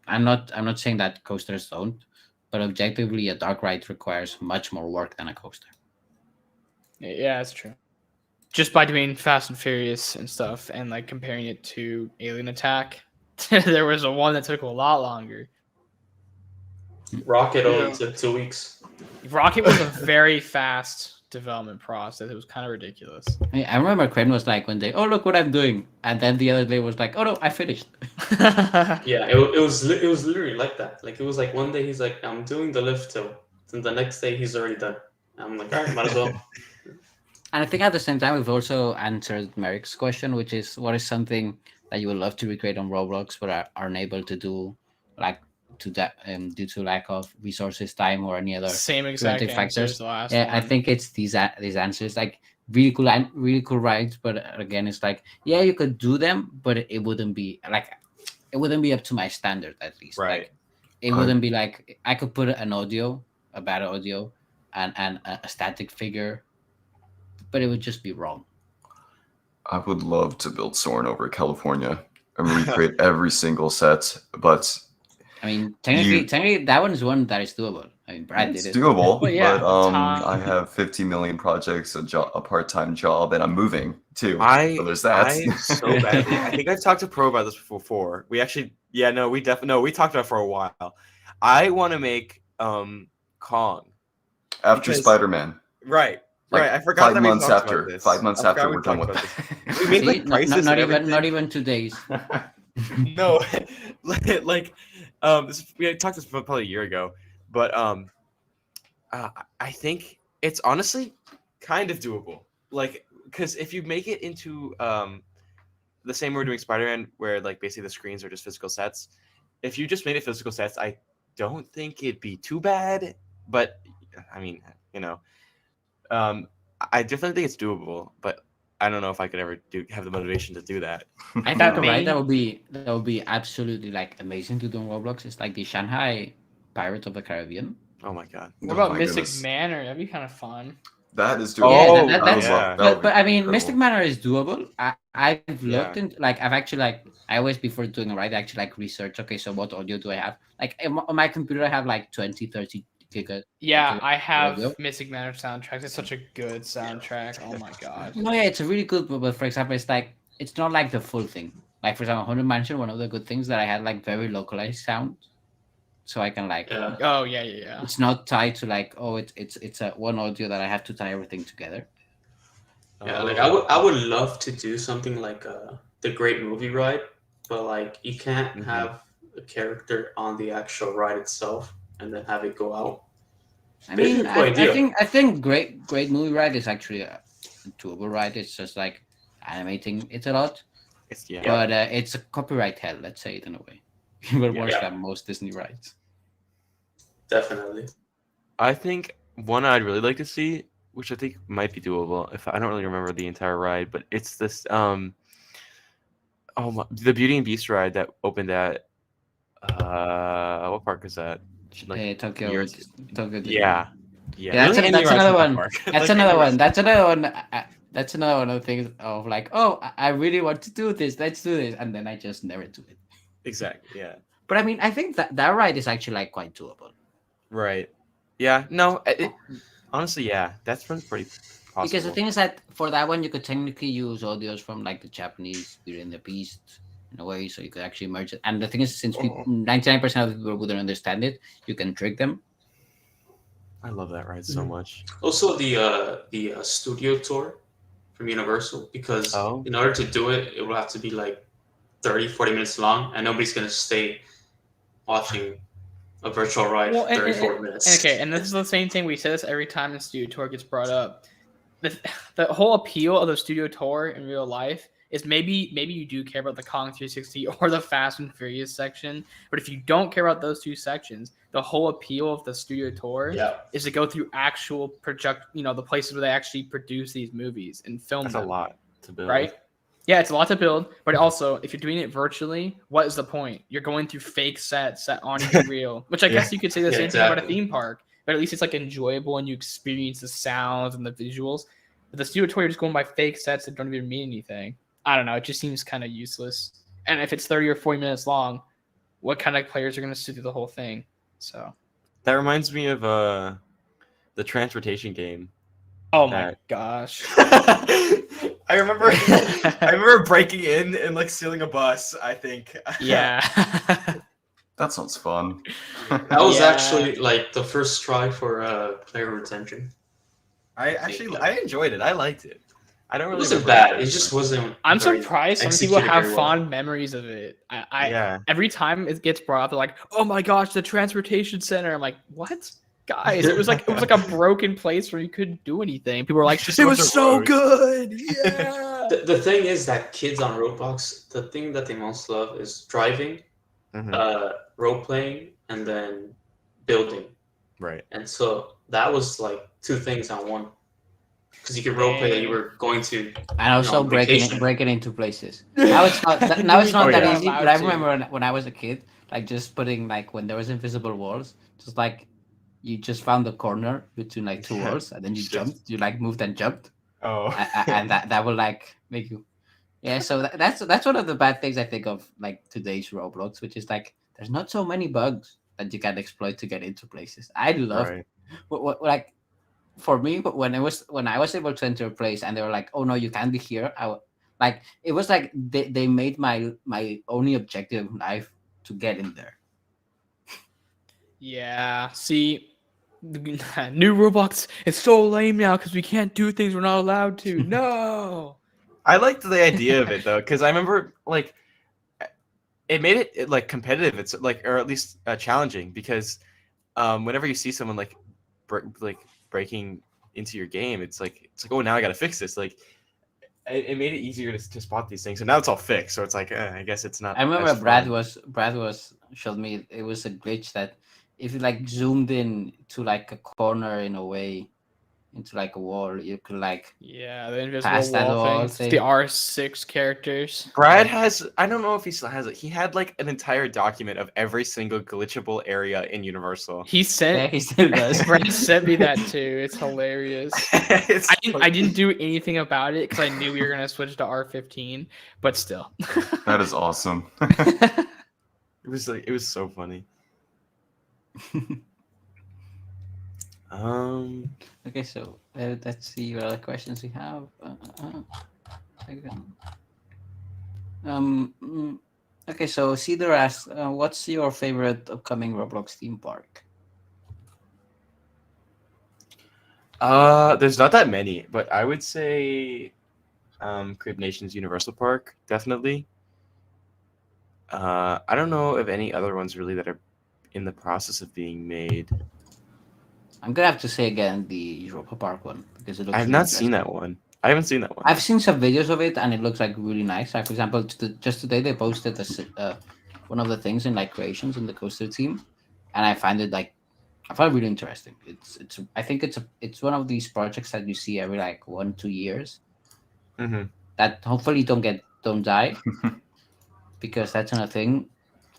I'm not saying that coasters don't, but objectively, a dark ride requires much more work than a coaster. Yeah, that's true. Just by doing Fast and Furious and stuff and like comparing it to Alien Attack, there was one that took a lot longer. Rocket only Yeah. took 2 weeks. Rocket was a very fast development process. It was kind of ridiculous. I remember Crane was like one day, oh, look what I'm doing. And then the other day was like, oh, no, I finished. Yeah, it was literally like that. Like it was like one day he's like, "I'm doing the lift till," and the next day he's already done. I'm like, all right, might as well. And I think at the same time, we've also answered Merrick's question, which is what is something that you would love to recreate on Roblox but are unable to do, like to that due to lack of resources, time, or any other Same exact preventive answer factors. as the last Yeah, I one. think it's these answers, like really cool rides, but again, it's like, yeah, you could do them, but it wouldn't be up to my standard, at least. Right. Like, it wouldn't be like I could put a bad audio, and a static figure, but it would just be wrong. I would love to build Soarin' over California and recreate every single set, but I mean, technically, that one is one that is doable. I mean, Brad it's did it. doable. But yeah, time. I have 50 million projects, a part-time job, and I'm moving too. I So there's that. so badly. I think I've talked to Pro about this before. We actually, we talked about it for a while. I want to make Kong After because- Spider-Man. right. Like, Right, I forgot 5 that we months talked after. about this. 5 months I forgot after we we're done talked with about it. this. We made See, like prices not and even everything. 2 days. No, we talked this probably a year ago, but I think it's honestly kind of doable. Like, because if you make it into the same way we're doing Spider-Man, where like basically the screens are just physical sets. If you just made it physical sets, I don't think it'd be too bad. But I mean, I definitely think it's doable. But I don't know if I could ever have the motivation to do that. I That think right, may- that would be absolutely like amazing to do on Roblox. It's like the Shanghai Pirates of the Caribbean. Oh my god. What Oh about my Mystic goodness. Manor? That'd be kind of fun. That is Oh, doable. that- I would that's- love- that But would but be I mean, incredible. Mystic Manor is doable. I've looked Yeah. into like I've actually like I always before doing a ride actually like research. Okay, so what audio do I have? Like on my computer, I have like 20, 30 giga. Yeah, giga I have audio. Mystic Manor soundtracks. It's such a good soundtrack. Oh my god. No, yeah, it's a really good. But for example, it's like it's not like the full thing. Like for example, Haunted Mansion, one of the good things that I had like very localized sound, so I can like Yeah. Oh yeah. it's not tied to like it's a one audio that I have to tie everything together. Yeah, like I would love to do something like the Great Movie Ride, but like you can't Mhm. have a character on the actual ride itself and then have it go out. I Maybe mean, a cool idea. I think great movie ride is actually a doable ride. It's just like animating it a lot, It's, yeah. but it's a copyright hell. Let's say it in a way. Even worse Yeah. than most Disney rides. Definitely. I think one I'd really like to see, which I think might be doable, if I don't really remember the entire ride, but it's this the Beauty and Beast ride that opened at what park is that? Tokyo. years- Tokyo Disney. Yeah. Yeah, that's, Really that's any ride's another in that one. park. That's Like, another any one. ride's- That's another one. That's another one of the things of like, oh, I really want to do this. Let's do this, and then I just never do it. Exactly. Yeah. But I mean, I think that ride is actually like quite doable. Right. Yeah. No. Honestly, yeah, that's pretty possible. Because the thing is that for that one, you could technically use audios from like the Japanese Beauty and the Beast in a way, so you could actually merge it. And the thing is, since 99% of the people wouldn't understand it, you can trick them. I love that ride so Mhm. much. Also the studio tour from Universal, because Oh. in order to do it, it will have to be like 30, 40 minutes long, and nobody's gonna stay watching a virtual ride Well, for 30, 40 minutes. Okay, and this is the same thing we say this every time the studio tour gets brought up. The whole appeal of the studio tour in real life is maybe you do care about the Kong 360 or the Fast and Furious section, but if you don't care about those two sections, the whole appeal of the studio tour Yeah. is to go through actual the places where they actually produce these movies and film That's them. a lot to build. Right? Yeah, it's a lot to build, but also if you're doing it virtually, what is the point? You're going through fake sets that aren't even real, which I guess you could say the Yeah, same thing about a exactly. theme park, but at least it's like enjoyable and you experience the sounds and the visuals. But the studio tour, you're just going by fake sets that don't even mean anything. I don't know. It just seems kind of useless. And if it's 30 or 40 minutes long, what kind of players are going to sit through the whole thing? So, That reminds me of the transportation game. oh my That- gosh. I remember breaking in and like stealing a bus, I think. Yeah. That sounds fun. That was Yeah. actually like the first try for player retention. I enjoyed it. I liked it. I don't It really wasn't remember bad. that, It just but- wasn't. I'm very surprised some people executed have very well. fond memories of it. I yeah. every time it gets brought up, they're like, "Oh my gosh, the transportation center!" I'm like, "What, guys? It was like a broken place where you couldn't do anything." People were like, Just "It a was bunch of so roads." good, yeah." The thing is that kids on Roblox, the thing that they most love is driving, Mhm. role playing, and then building. Right. And so that was like two things on one. Because you could role play that you were going to. And also on breaking vacation. into places. Now it's not now it's not Oh, that yeah. easy. But Allowed I to. remember when I was a kid, like just putting like when there was invisible walls, just like you just found the corner between like two Yeah. walls, and then you Just- jumped. You like moved and jumped, Oh. and that will like make you. Yeah, so that's one of the bad things I think of like today's Roblox, which is like there's not so many bugs that you can exploit to get into places. I love Right. like for me when I was able to enter a place and they were like, oh no, you can't be here, like it was like they made my only objective in life to get in there. Yeah. See, the new Roblox is so lame now because we can't do things we're not allowed to. No. I liked the idea of it though, because I remember like it made it like competitive. It's like, or at least challenging, because whenever you see someone like breaking into your game, it's like oh, now I gotta fix this. Like it made it easier to spot these things. So now it's all fixed. So it's like I guess it's not. I remember as Brad fun. was showed me it was a glitch that if you like zoomed in to like a corner in a way, into like a wall. You could like Yeah, the invisible pass that wall wall things. thing. The R6 characters. Brad has, I don't know if he still has it. He had like an entire document of every single glitchable area in Universal. He Yeah, sent. he still does. Brad sent me that too. It's hilarious. It's I didn't do anything about it because I knew we were gonna switch to R15, but still. That is awesome. It was like, it was so funny. Okay, so let's see what other questions we have. Okay, so Cedar asks, what's your favorite upcoming Roblox theme park? There's not that many, but I would say Crib Nation's Universal Park, definitely. I don't know of any other ones really that are in the process of being made. I'm gonna have to say again the Europa Park one because it looks. I have really not seen that interesting. one. I haven't seen that one. I've seen some videos of it and it looks like really nice. Like for example, just today they posted one of the things in like creations in the coaster team, and I find it really interesting. I think it's one of these projects that you see every like 1-2 years Mhm. that hopefully don't die because that's another thing.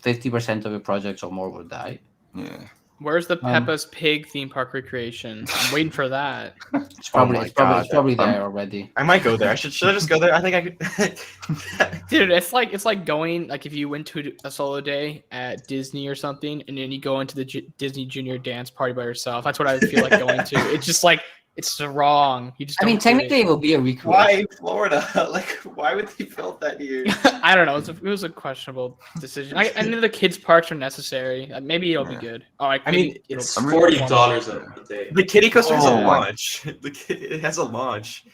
50% of your projects or more will die. Yeah. Where's the Peppa's Pig theme park recreation? I'm waiting for that. It's probably my it's probably, God, it's probably I'm- there already. I might go there. Should I just go there? I think I could. Dude, it's like going like if you went to a solo day at Disney or something, and then you go into the Disney Junior dance party by yourself. That's what I would feel like going to. It's just like it's wrong. You just. I mean, don't do it. technically, it will be a recreation. Why Florida? Like, why would they build that here? I don't know. It was a questionable decision. I know the kids' parks are necessary. Maybe it'll be Yeah. good. Oh, I mean, It's I'm $40 a day. The kiddie coaster has a Oh my- launch. It has a launch.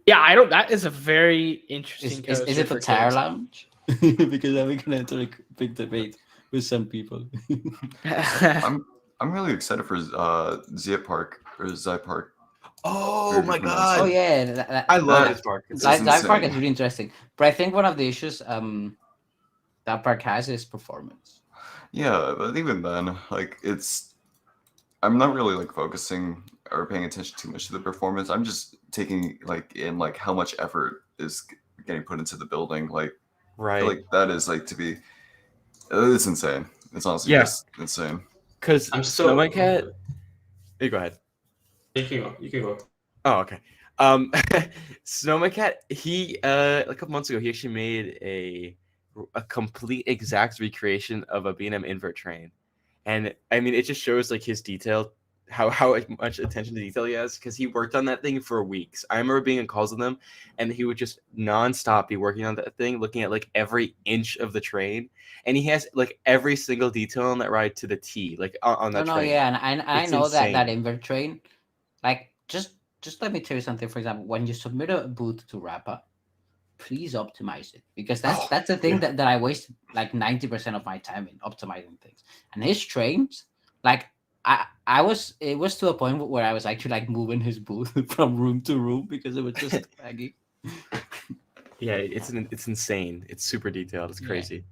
yeah. I don't. That is a very interesting. Is coaster it for a tire kids. lounge? Because I'm gonna enter a big debate with some people. I'm really excited for Zia Park or Zai Park. Oh Very my different god! Oh yeah, I love That- this park. It's Dive Dive Park insane. is really interesting. But I think one of the issues that park has is performance. Yeah, but even then, like I'm not really like focusing or paying attention too much to the performance. I'm just taking like in like how much effort is getting put into the building. Like I right. feel like that is like to be. It's insane. It's honestly Yeah. just insane. Because I'm so. Snow Cat. Hey, go ahead. You can go. You can go. Oh, okay. Snowman Cat, he a couple months ago, he actually made a complete exact recreation of a B&M invert train, and I mean, it just shows like his detail, how much attention to detail he has, because he worked on that thing for weeks. I remember being in calls with him, and he would just nonstop be working on that thing, looking at like every inch of the train, and he has like every single detail on that ride to the T, like on that No, train. yeah, and I It's know that insane. invert train, like just let me tell you something. For example, when you submit a booth to Rappa, please optimize it because that's the thing that I waste like 90% of my time in optimizing things. And his trains, like it was to a point where I was actually like moving his booth from room to room because it was just laggy. Yeah, it's insane. It's super detailed. It's Yeah. crazy.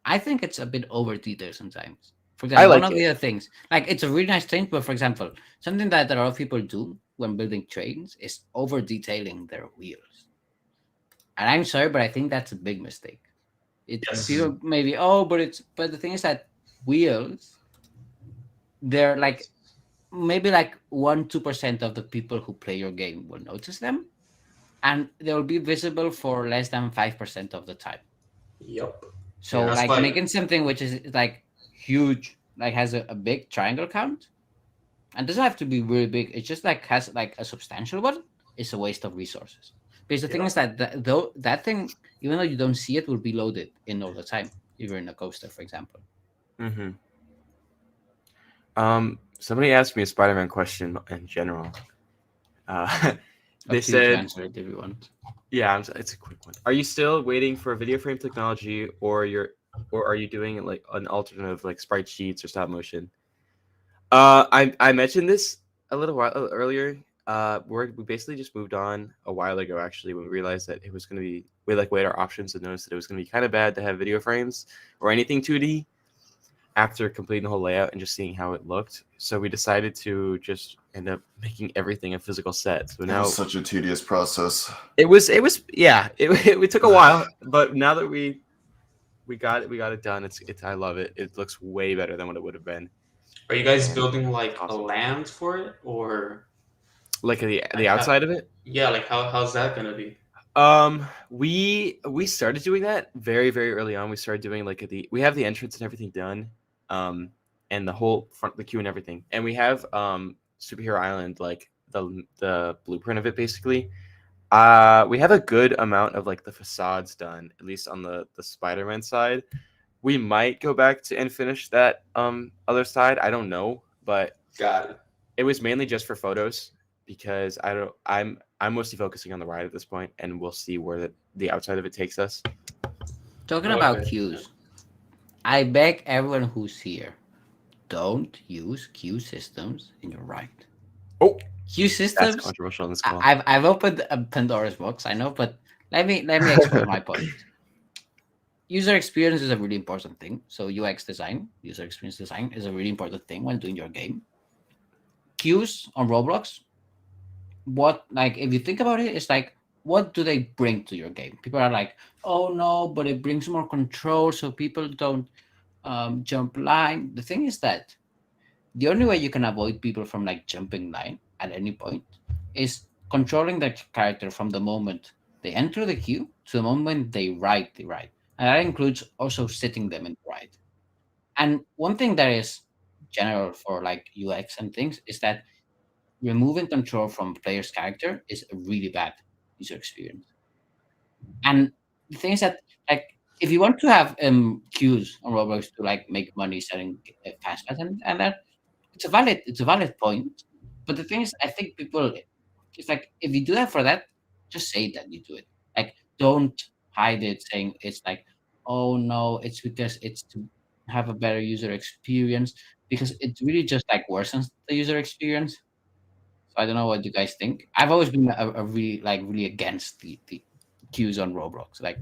I think it's a bit over detailed sometimes. For I example, like one of it. the other things, like it's a really nice train, but for example, something that a lot of people do when building trains is over detailing their wheels. And I'm sorry, but I think that's a big mistake. Yes. People maybe but the thing is that wheels, they're like maybe like 1-2% of the people who play your game will notice them, and they will be visible for less than 5% of the time. Yep. So Yeah, that's like why- making something which is like huge, like has a big triangle count, and doesn't have to be really big. It just like has like a substantial one. It's a waste of resources. Because the thing Yeah. is that though that thing, even though you don't see it, will be loaded in all the time. If you're in a coaster, for example. Mm-hmm. Somebody asked me a Spider-Man question in general. They Up to you to said, answer it if you want. "Yeah, it's a quick one. Are you still waiting for video frame technology, or are you doing it like an alternative like sprite sheets or stop motion?" I mentioned this a little while earlier. We basically just moved on a while ago, actually, when we realized that it was going to be, we like weighed our options and noticed that it was going to be kind of bad to have video frames or anything 2D. after completing the whole layout and just seeing how it looked, so we decided to just end up making everything a physical set. So It now was such a tedious process. it was yeah, it took a while, but now that we got it done, it's I love it. It looks way better than what it would have been. Are you guys And building like a awesome. land for it, or Like the Like, outside of it. yeah, like how's that gonna be? We started doing that very, very early on. We started doing like we have the entrance and everything done, and the whole front, the queue and everything, and we have Superhero Island, like the blueprint of it basically. We have a good amount of like the facades done, at least on the Spider-Man side. We might go back to and finish that other side. I don't know, but Got it. it was mainly just for photos because I'm mostly focusing on the ride at this point, and we'll see where the outside of it takes us. Talking Okay. about queues, I beg everyone who's here, don't use queue systems in your ride. Oh, Queue that's systems. controversial in this call. I've opened a Pandora's box, I know, but let me explain my point. User experience is a really important thing. So UX design, user experience design, is a really important thing when doing your game. Queues on Roblox, what, like, if you think about it, it's like, what do they bring to your game? People are like, oh no, but it brings more control so people don't jump line. The thing is that the only way you can avoid people from like jumping line at any point is controlling the character from the moment they enter the queue to the moment they ride the ride. And that includes also sitting them in the ride. And one thing that is general for like UX and things is that removing control from player's character is a really bad user experience. And the thing is that, like, if you want to have queues on Roblox to like make money selling fast pass and that, it's a valid point. But the thing is, I think people, it's like, if you do that for that, just say that you do it. Like, don't hide it saying it's like, oh no, it's because it's to have a better user experience, because it really just like worsens the user experience. So I don't know what you guys think. I've always been a really against the queues on Roblox, like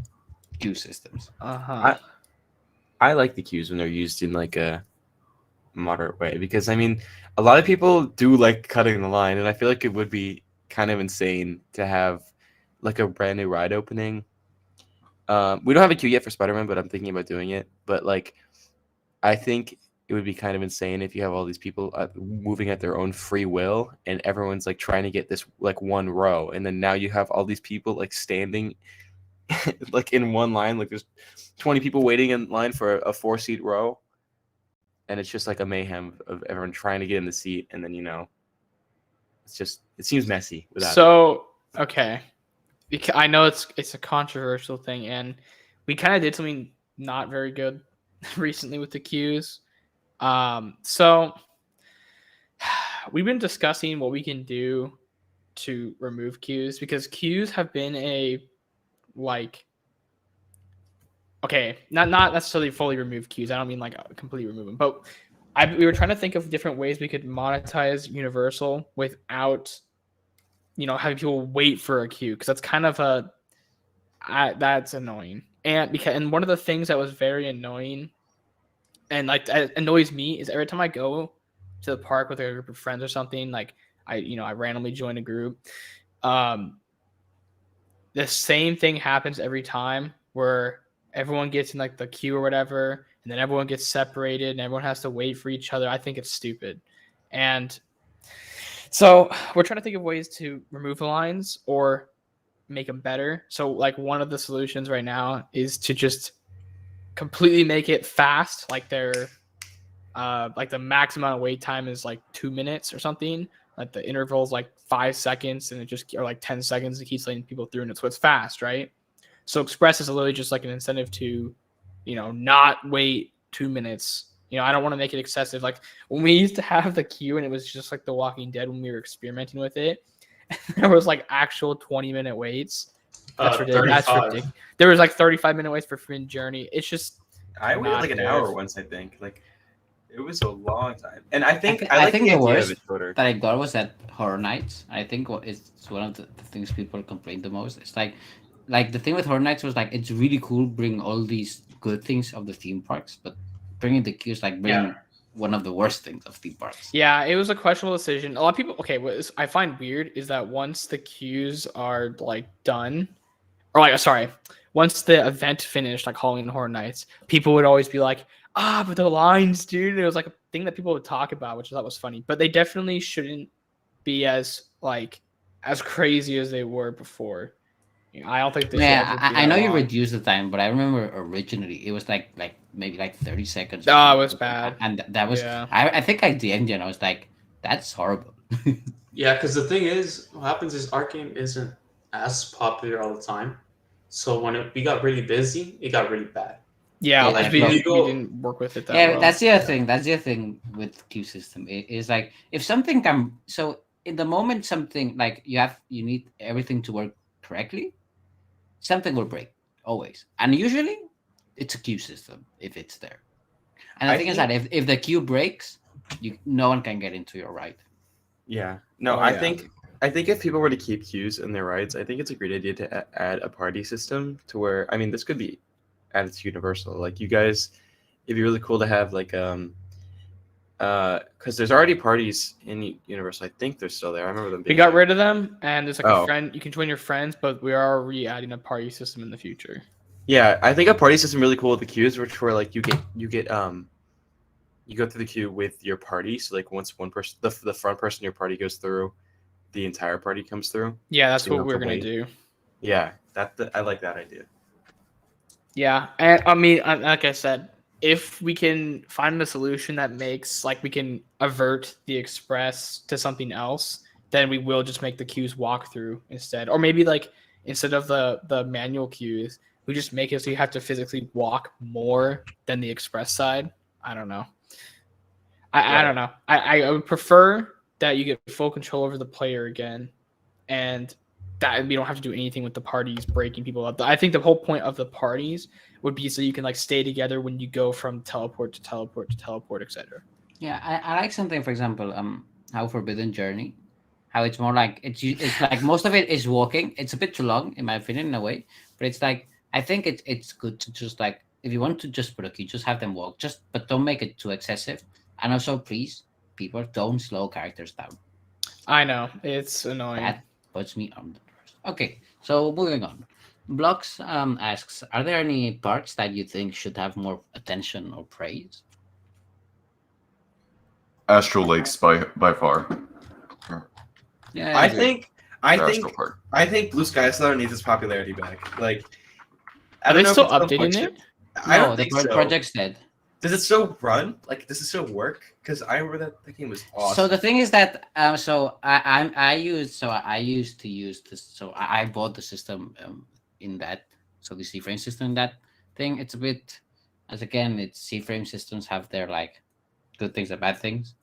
queue systems. I like the queues when they're used in like a moderate way, because I mean, a lot of people do like cutting the line, and I feel like it would be kind of insane to have like a brand new ride opening. We don't have a queue yet for Spider-Man, but I'm thinking about doing it. But like, I think it would be kind of insane if you have all these people moving at their own free will, and everyone's like trying to get this like one row, and then now you have all these people like standing like in one line, like there's 20 people waiting in line for a 4-seat row, and it's just like a mayhem of everyone trying to get in the seat, and then it seems messy without it. So okay, I know it's a controversial thing, and we kind of did something not very good recently with the queues. So we've been discussing what we can do to remove queues, because queues have been not necessarily fully remove queues. I don't mean like completely remove them, but we were trying to think of different ways we could monetize Universal without, having people wait for a queue, because that's kind of that's annoying. And one of the things that was very annoying and like that annoys me is every time I go to the park with a group of friends or something, like I randomly join a group, the same thing happens every time, where everyone gets in like the queue or whatever, and then everyone gets separated and everyone has to wait for each other. I think it's stupid. And so we're trying to think of ways to remove the lines or make them better. So like one of the solutions right now is to just completely make it fast. Like they're like the max amount of wait time is like 2 minutes or something. Like the interval is like 5 seconds, and it just, or like 10 seconds. It keeps letting people through, and it's fast, right? So Express is literally just like an incentive to, not wait 2 minutes. I don't want to make it excessive. Like when we used to have the queue and it was just like The Walking Dead when we were experimenting with it, there was like actual 20-minute waits. That's ridiculous. That's ridiculous. There was like 35-minute waits for Finn Journey. It's just I waited like an hour once, I think. Like it was a long time. And I think the idea worst that I got was that Horror Nights. I think it's one of the things people complain the most. It's like the thing with Horror Nights was like, it's really cool bring all these good things of the theme parks, but bringing the queues like bringing one of the worst things of theme parks. Yeah, it was a questionable decision. A lot of people. Okay, what I find weird is that once the queues are like done, or like sorry, once the event finished, like Halloween Horror Nights, people would always be like, but the lines, dude. It was like a thing that people would talk about, which I thought was funny. But they definitely shouldn't be as crazy as they were before. I don't think they should ever be I know that you long. reduced the time, but I remember originally it was like maybe 30 seconds. Oh, it was bad. And that was Yeah. I think at the end, I was like, that's horrible. Yeah, because the thing is, what happens is our game isn't as popular all the time. So when we got really busy, it got really bad. Yeah, Yeah, we like, didn't work with it that Yeah, well. that's the other thing. That's the other thing with queue system. It is like if something can in the moment something like you need everything to work correctly, something will break always. And usually it's a queue system if it's there. And the thing is that if the queue breaks, no one can get into your ride. Yeah. No, I think if people were to keep queues in their rides, I think it's a great idea to add a party system to where, I mean, this could be added to Universal. Like you guys, it'd be really cool to have like because there's already parties in Universal. I think they're still there. I remember them. We got rid of them, and there's like Oh. a friend. You can join your friends, but we are re-adding a party system in the future. Yeah, I think a party system really cool with the queues, which where like you go through the queue with your party. So like once one person, the front person in your party goes through, the entire party comes through. Yeah, that's So you what don't we're have to gonna wait. do. Yeah, I like that idea. Yeah, and I mean, like I said, if we can find a solution that makes like we can avert the express to something else, then we will just make the queues walk through instead, or maybe like instead of the manual queues, we just make it so you have to physically walk more than the express side. I don't know. I don't know. I would prefer that you get full control over the player again, and that we don't have to do anything with the parties breaking people up. I think the whole point of the parties would be so you can like stay together when you go from teleport to teleport to teleport, etc. Yeah, I like something, for example, how Forbidden Journey, how it's more like it's like most of it is walking. It's a bit too long in my opinion in a way, but it's like I think it's good to just like if you want to just put a queue, just have them walk, but don't make it too excessive. And also, please, people, don't slow characters down. I know it's annoying. That puts me on the first. Okay, so moving on. Blocks asks, are there any parts that you think should have more attention or praise? Astral Lakes by far. Yeah, I agree. think Astral Park. I think Blue Sky Slaughter needs its popularity back. Like, Are they don't know still if it's updating functioned. it? I No, don't the think so. project's dead. Does it still run? Like, does it still work? Because I remember that game was awesome. So the thing is that so I used to use this. So I bought the system in that. So the C-frame system in that thing. It's a bit as again, it's C-frame systems have their like good things and bad things.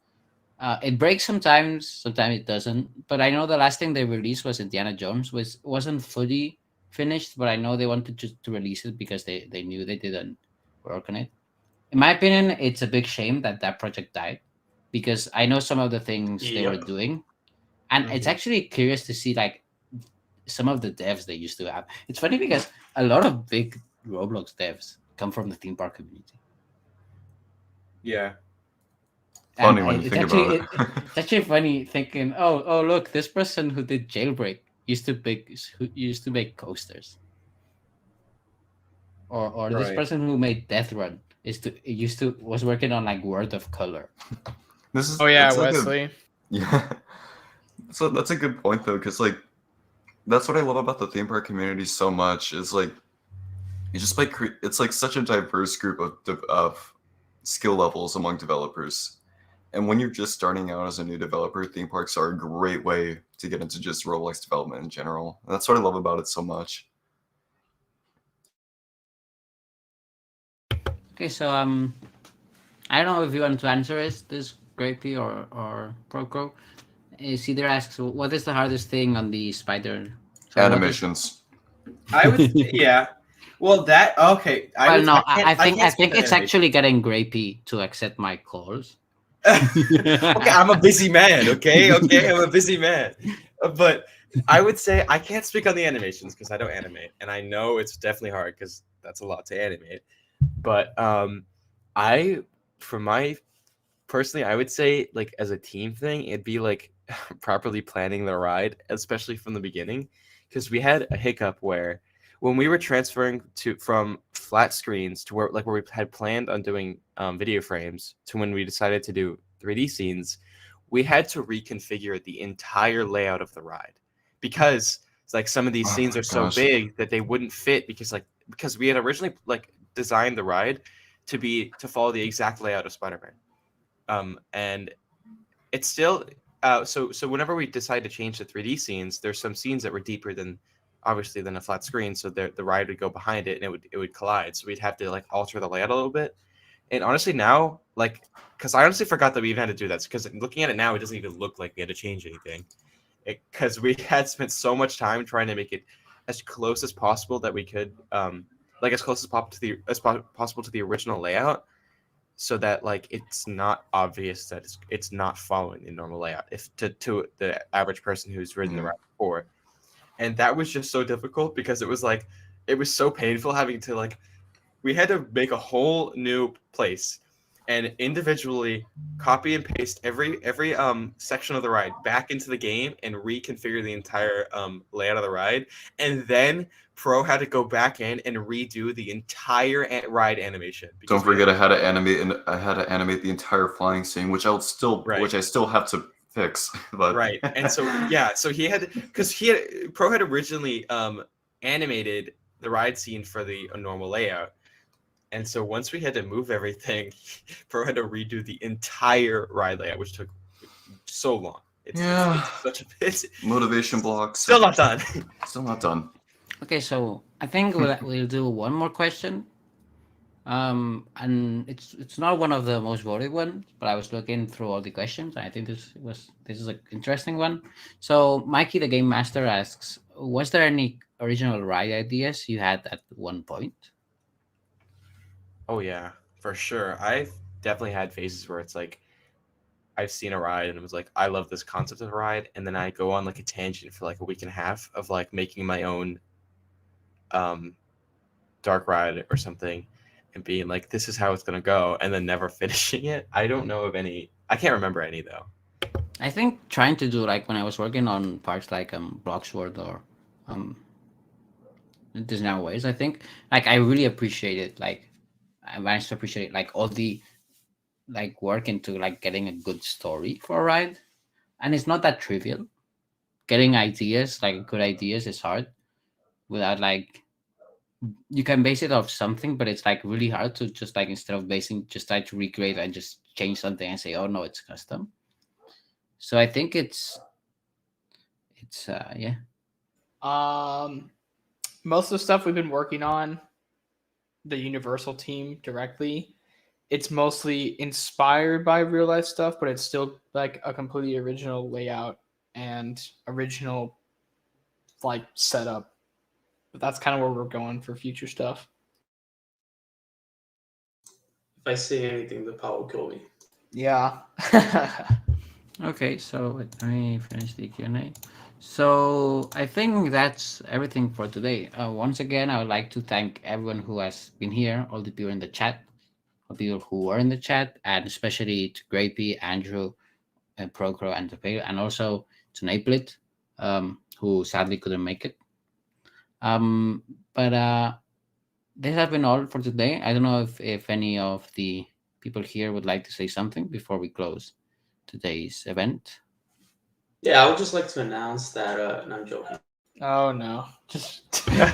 It breaks sometimes it doesn't. But I know the last thing they released was Indiana Jones, which wasn't fully finished. But I know they wanted just to release it because they knew they didn't work on it. In my opinion, it's a big shame that project died because I know some of the things they were doing, and it's actually curious to see like some of the devs they used to have. It's funny because a lot of big Roblox devs come from the theme park community. Yeah. Funny And when you it's think actually, about it. it's actually funny thinking, oh look, this person who did Jailbreak used to make coasters, or this Right. person who made Death Run was working on like World of Color. This is Oh yeah, it's like Wesley. yeah. So that's a good point though, because like that's what I love about the theme park community so much. Is like it's just like it's like such a diverse group of skill levels among developers. And when you're just starting out as a new developer, theme parks are a great way to get into just Roblox development in general. And that's what I love about it so much. Okay, so I don't know if you want to answer this Grapey or Procro. Cedar asks, what is the hardest thing on the spider? Animations. I would, yeah. Well, that okay. I think it's actually getting Grapey to accept my calls. Okay, I'm a busy man. Okay, I'm a busy man. But I would say I can't speak on the animations because I don't animate, and I know it's definitely hard because that's a lot to animate. But For my personally, I would say like as a team thing, it'd be like properly planning the ride, especially from the beginning, because we had a hiccup where when we were transferring from flat screens to where we had planned on doing video frames to when we decided to do 3D scenes, we had to reconfigure the entire layout of the ride because it's like some of these Oh scenes my are so gosh. big that they wouldn't fit because we had originally like designed the ride to follow the exact layout of Spider-Man. And it's still so whenever we decide to change the 3D scenes, there's some scenes that were deeper than obviously than a flat screen, so the ride would go behind it and it would collide. So we'd have to like alter the layout a little bit. And honestly now, like, because I honestly forgot that we even had to do that, because looking at it now, it doesn't even look like we had to change anything, because we had spent so much time trying to make it as close as possible that we could, like as close as possible to the original layout, so that like it's not obvious that it's not following the normal layout if to the average person who's ridden the ride before. And that was just so difficult because it was so painful having to like, we had to make a whole new place and individually copy and paste every section of the ride back into the game and reconfigure the entire layout of the ride. And then Pro had to go back in and redo the entire ride animation. Don't forget, I had to animate the entire flying scene, which I still have to fix. But Right. And so so Pro had originally animated the ride scene for the normal layout. And so once we had to move everything, Pro had to redo the entire ride layout, which took so long. It's such a motivation blocks. Still not done. Still not done. Okay, so I think we'll do one more question. And it's not one of the most voted ones, but I was looking through all the questions. And I think this is an interesting one. So Mikey, the game master, asks, was there any original ride ideas you had at one point? Oh yeah, for sure. I've definitely had phases where it's like I've seen a ride and it was like, I love this concept of a ride, and then I go on like a tangent for like a week and a half of like making my own dark ride or something and being like, this is how it's gonna go, and then never finishing it. I don't know of any. I can't remember any though. I think trying to do like when I was working on parks like Bloxworld or Disney Ways, I think like I really appreciated, like I managed to appreciate like all the like work into like getting a good story for a ride. And it's not that trivial. Getting ideas, like good ideas, is hard without like, you can base it off something, but it's like really hard to just like, instead of basing, just try to recreate and just change something and say, oh no, it's custom. So I think it's yeah. Most of the stuff we've been working on, the Universal team directly, it's mostly inspired by real life stuff, but it's still like a completely original layout and original like setup. But that's kind of where we're going for future stuff. If I say anything, the pot will kill me. Yeah. Okay, so let me finish the Q&A. So I think that's everything for today. Once again, I would like to thank everyone who has been here, all the people in the chat, all the people who were in the chat, and especially to Grapey, Andrew, Procro, and Topeo, and also to Naplet, who sadly couldn't make it. But this has been all for today. I don't know if any of the people here would like to say something before we close today's event. Yeah, I would just like to announce that. And I'm joking. Oh no! Just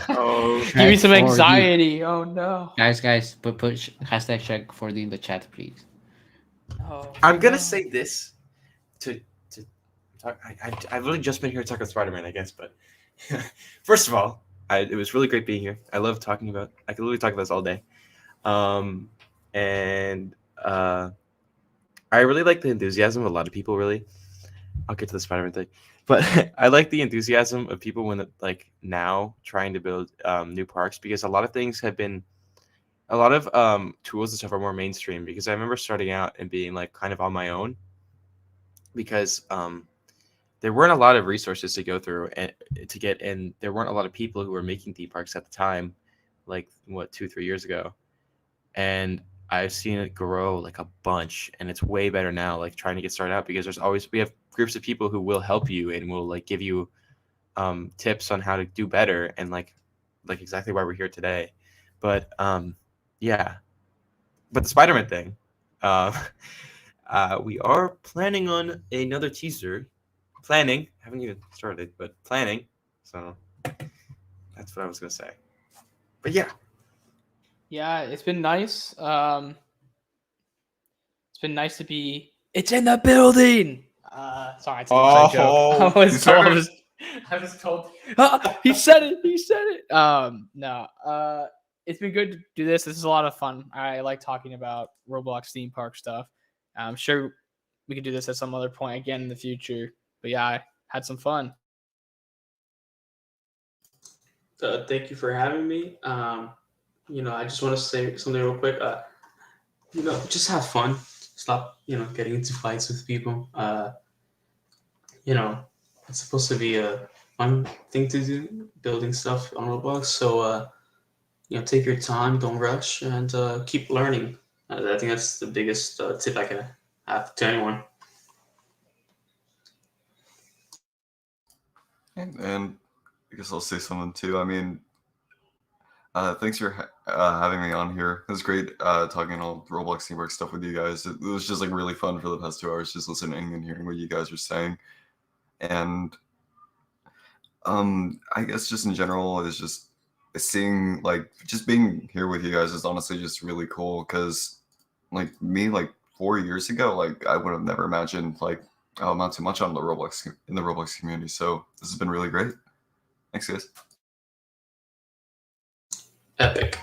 Oh, give me some anxiety. Oh no! Guys, put hashtag check for the in the chat, please. Oh, I'm gonna no. say this to talk. I've really just been here to talk about Spider-Man, I guess. But first of all, it was really great being here. I love talking about. I could literally talk about this all day. And I really like the enthusiasm of a lot of people. Really, I'll get to the Spider-Man thing, but I like the enthusiasm of people when like now trying to build new parks, because a lot of things have been, a lot of tools and stuff are more mainstream. Because I remember starting out and being like kind of on my own, because there weren't a lot of resources to go through and to get, and there weren't a lot of people who were making theme parks at the time, like 2-3 years ago. And I've seen it grow like a bunch, and it's way better now. Like trying to get started out, because we have groups of people who will help you and will like give you tips on how to do better, and like exactly why we're here today. But yeah, but the Spider-Man thing, we are planning on another teaser. Planning, haven't even started, but planning. So that's what I was gonna say. But yeah, Yeah, it's been nice. It's been nice to be. It's in the building. Sorry, it's an inside joke. you started? I was told. He said it. He said it. No. It's been good to do this. This is a lot of fun. I like talking about Roblox theme park stuff. I'm sure we could do this at some other point again in the future. But yeah, I had some fun. Thank you for having me. I just want to say something real quick. Just have fun. Stop, getting into fights with people. It's supposed to be a fun thing to do, building stuff on Roblox. So, take your time, don't rush, and keep learning. I think that's the biggest tip I can have to anyone. And I guess I'll say something too. I mean, thanks for having me on here. It was great talking all Roblox teamwork stuff with you guys. It was just like really fun for the past 2 hours, just listening and hearing what you guys were saying. And I guess just in general, is just seeing like just being here with you guys is honestly just really cool. Because like me, like 4 years ago, like I would have never imagined like I'll amount too much on the Roblox community. So this has been really great. Thanks, guys. Epic.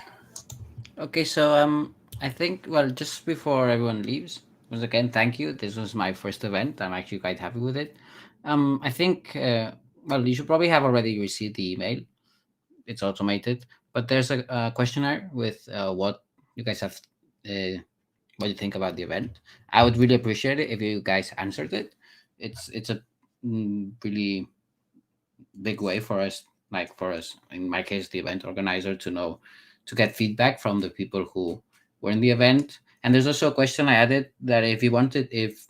Okay, so I think, well, just before everyone leaves, once again, thank you. This was my first event. I'm actually quite happy with it. I think, well, you should probably have already received the email. It's automated, but there's a questionnaire with what you guys have, what you think about the event. I would really appreciate it if you guys answered it. It's a really big way for us, like for us, in my case, the event organizer, to know, to get feedback from the people who were in the event. And there's also a question I added that if you wanted, if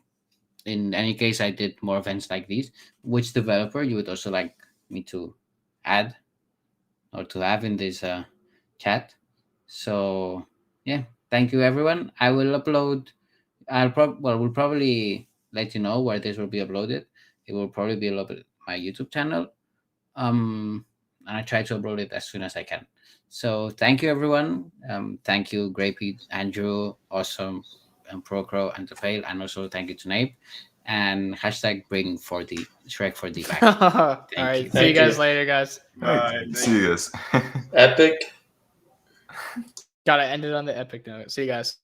in any case I did more events like these, which developer you would also like me to add or to have in this chat. So yeah, thank you everyone. I will upload. We'll probably let you know where this will be uploaded. It will probably be uploaded my YouTube channel. And I try to upload it as soon as I can. So thank you everyone. Thank you, Grey Pete, Andrew, Awesome, and Procro, and Fail, and also thank you to Nape. And hashtag bring 4D Shrek 4D back. All right. you. See you guys you. later, guys. See you guys. Epic. Gotta end it on the epic note. See you guys.